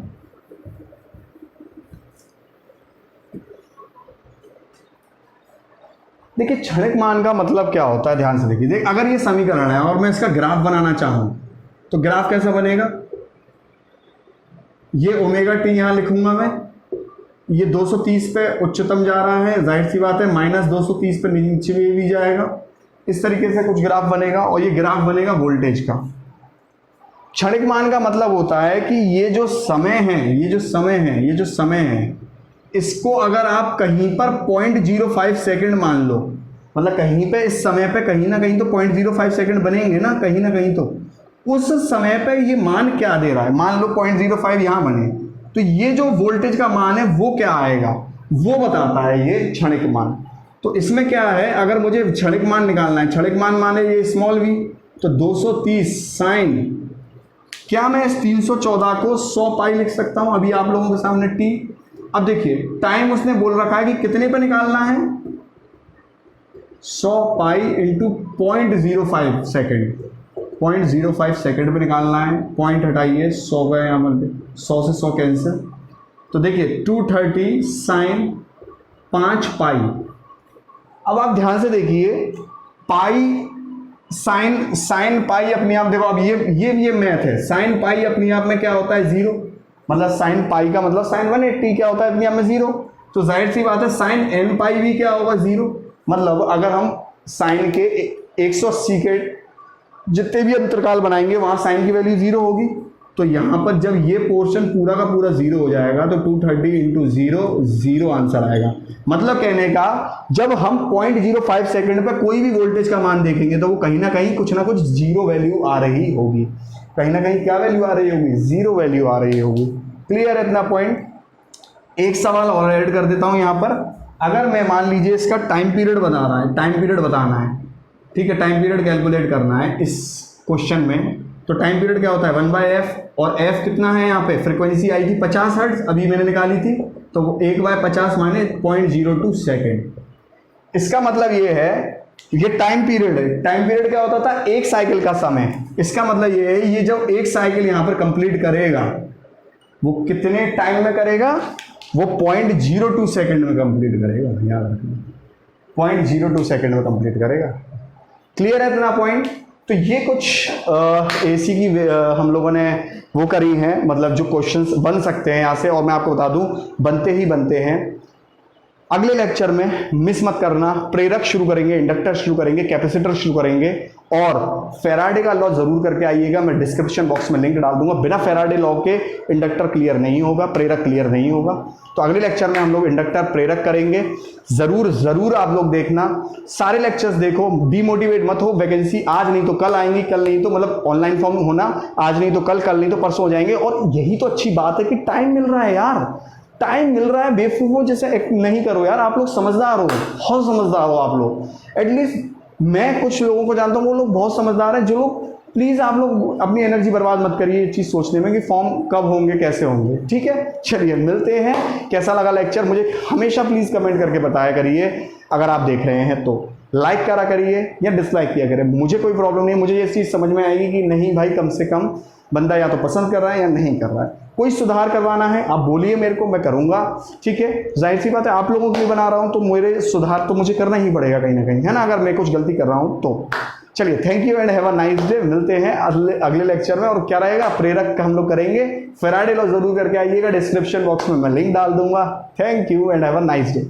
देखिए क्षणिक मान का मतलब क्या होता है, ध्यान से देखिए। अगर ये समीकरण है और मैं इसका ग्राफ बनाना चाहूं तो ग्राफ कैसा बनेगा, ये ओमेगा टी यहां लिखूंगा मैं, ये 230 पे उच्चतम जा रहा है, जाहिर सी बात है -230 पे नीचे भी जाएगा। इस तरीके से कुछ ग्राफ बनेगा, और ये ग्राफ बनेगा वोल्टेज का। क्षणिक मान का मतलब होता है कि ये जो समय है, ये जो समय है, इसको अगर आप कहीं पर 0.05 सेकंड मान लो, मतलब कहीं पे इस समय पे कहीं ना कहीं तो 0.05 सेकंड बनेंगे ना, कहीं ना कहीं तो उस समय पे ये मान क्या दे रहा है, मान लो 0.05 यहां बने, तो ये जो वोल्टेज का मान है वो क्या आएगा, वो बताता है ये क्षणिक मान। तो इसमें क्या है, अगर मुझे क्षणिक मान निकालना है, क्षणिक मान माने ये स्मॉल v, तो 230 साइन, क्या मैं इस 314 को 100 पाई लिख सकता हूं अभी आप लोगों के सामने t। अब देखिए टाइम उसने बोल रखा है कि कितने पे निकालना है, 100 पाई इंटू 0.05 सेकेंड, 0.05 सेकेंड पे निकालना है। पॉइंट हटाइए, 100 का यहाँ पर 100 से 100 कैंसिल, तो देखिए 230 साइन 5 पाई। अब आप ध्यान से देखिए, पाई साइन पाई अपने आप, देखो अब ये मैथ है, साइन पाई अपने आप में क्या होता है, 0, मतलब साइन पाई का मतलब साइन 180 क्या होता है अपने आप में 0। तो जाहिर सी बात है साइन n पाई भी क्या होगा, 0। मतलब अगर हम साइन के 180 के जितने भी अंतरकाल बनाएंगे वहां साइन की वैल्यू 0 होगी। तो यहां पर जब ये पोर्शन पूरा का पूरा 0 हो जाएगा तो 230 इंटू 0 आंसर आएगा। मतलब कहने का, जब हम 0.05 सेकंड पे कोई भी वोल्टेज का मान देखेंगे तो वो कहीं ना कहीं कुछ ना कुछ 0 वैल्यू आ रही होगी, कहीं ना कहीं क्या वैल्यू आ रही होगी, 0 वैल्यू आ रही होगी। क्लियर है इतना पॉइंट। एक सवाल और ऐड कर देता हूं यहां पर, अगर मैं मान लीजिए इसका टाइम पीरियड बता रहा है, टाइम पीरियड बताना है, ठीक है, टाइम पीरियड कैलकुलेट करना है इस क्वेश्चन में, तो टाइम पीरियड क्या होता है 1/f, और f कितना है यहाँ पे, फ्रीक्वेंसी आई थी 50 हर्ट्ज अभी मैंने निकाली थी, तो 1/50 माने 0.02 सेकेंड। इसका मतलब ये है, ये टाइम पीरियड है। टाइम पीरियड क्या होता था, एक साइकिल का समय। इसका मतलब ये है, ये जब एक साइकिल यहाँ पर कंप्लीट करेगा वो कितने टाइम में करेगा, वो 0.02 सेकेंड में कंप्लीट करेगा, याद रखना। 0.02 सेकंड में कंप्लीट करेगा। क्लियर है इतना पॉइंट? तो ये कुछ एसी की हम लोगों ने वो करी हैं, मतलब जो क्वेश्चंस बन सकते हैं यहाँ से, और मैं आपको बता दूं बनते ही बनते हैं। अगले लेक्चर में मिस मत करना, प्रेरक शुरू करेंगे, इंडक्टर शुरू करेंगे, कैपेसिटर शुरू करेंगे, और फैराडे का लॉ जरूर करके आइएगा। मैं डिस्क्रिप्शन बॉक्स में लिंक डाल दूंगा। बिना फैराडे लॉ के इंडक्टर क्लियर नहीं होगा, प्रेरक क्लियर नहीं होगा। तो अगले लेक्चर में हम लोग इंडक्टर प्रेरक करेंगे। जरूर आप लोग देखना, सारे लेक्चर्स देखो, डीमोटिवेट मत हो। वैकेंसी आज नहीं तो कल आएंगी, कल नहीं तो मतलब ऑनलाइन फॉर्म होना आज नहीं तो कल नहीं तो परसों हो जाएंगे। और यही तो अच्छी बात है कि टाइम मिल रहा है यार, टाइम मिल रहा है। बेवकूफों जैसे नहीं करो यार, आप लोग समझदार हो, बहुत समझदार हो आप लोग। एटलीस्ट मैं कुछ लोगों को जानता हूँ, वो लोग बहुत समझदार हैं। जो लोग, प्लीज आप लोग अपनी एनर्जी बर्बाद मत करिए ये चीज सोचने में कि फॉर्म कब होंगे, कैसे होंगे। ठीक है, चलिए मिलते हैं। कैसा लगा लेक्चर मुझे हमेशा प्लीज कमेंट करके बताया करिए। अगर आप देख रहे हैं तो लाइक करा करिए या डिसलाइक किया करिए, मुझे कोई प्रॉब्लम नहीं है। मुझे ये चीज समझ में आएगी कि नहीं भाई, कम से कम बंदा या तो पसंद कर रहा है या नहीं कर रहा है। कोई सुधार करवाना है आप बोलिए मेरे को, मैं करूंगा। ठीक है, जाहिर सी बात है आप लोगों के लिए बना रहा हूं तो मेरे सुधार तो मुझे करना ही पड़ेगा कहीं ना कहीं, है ना, अगर मैं कुछ गलती कर रहा हूं तो। चलिए, thank you and have a nice day. मिलते हैं अगले लेक्चर में। और क्या रहेगा, प्रेरक का हम लोग करेंगे। फैराडे लॉ जरूर करके आइएगा, डिस्क्रिप्शन बॉक्स में मैं लिंक डाल दूंगा। Thank you and have a nice day.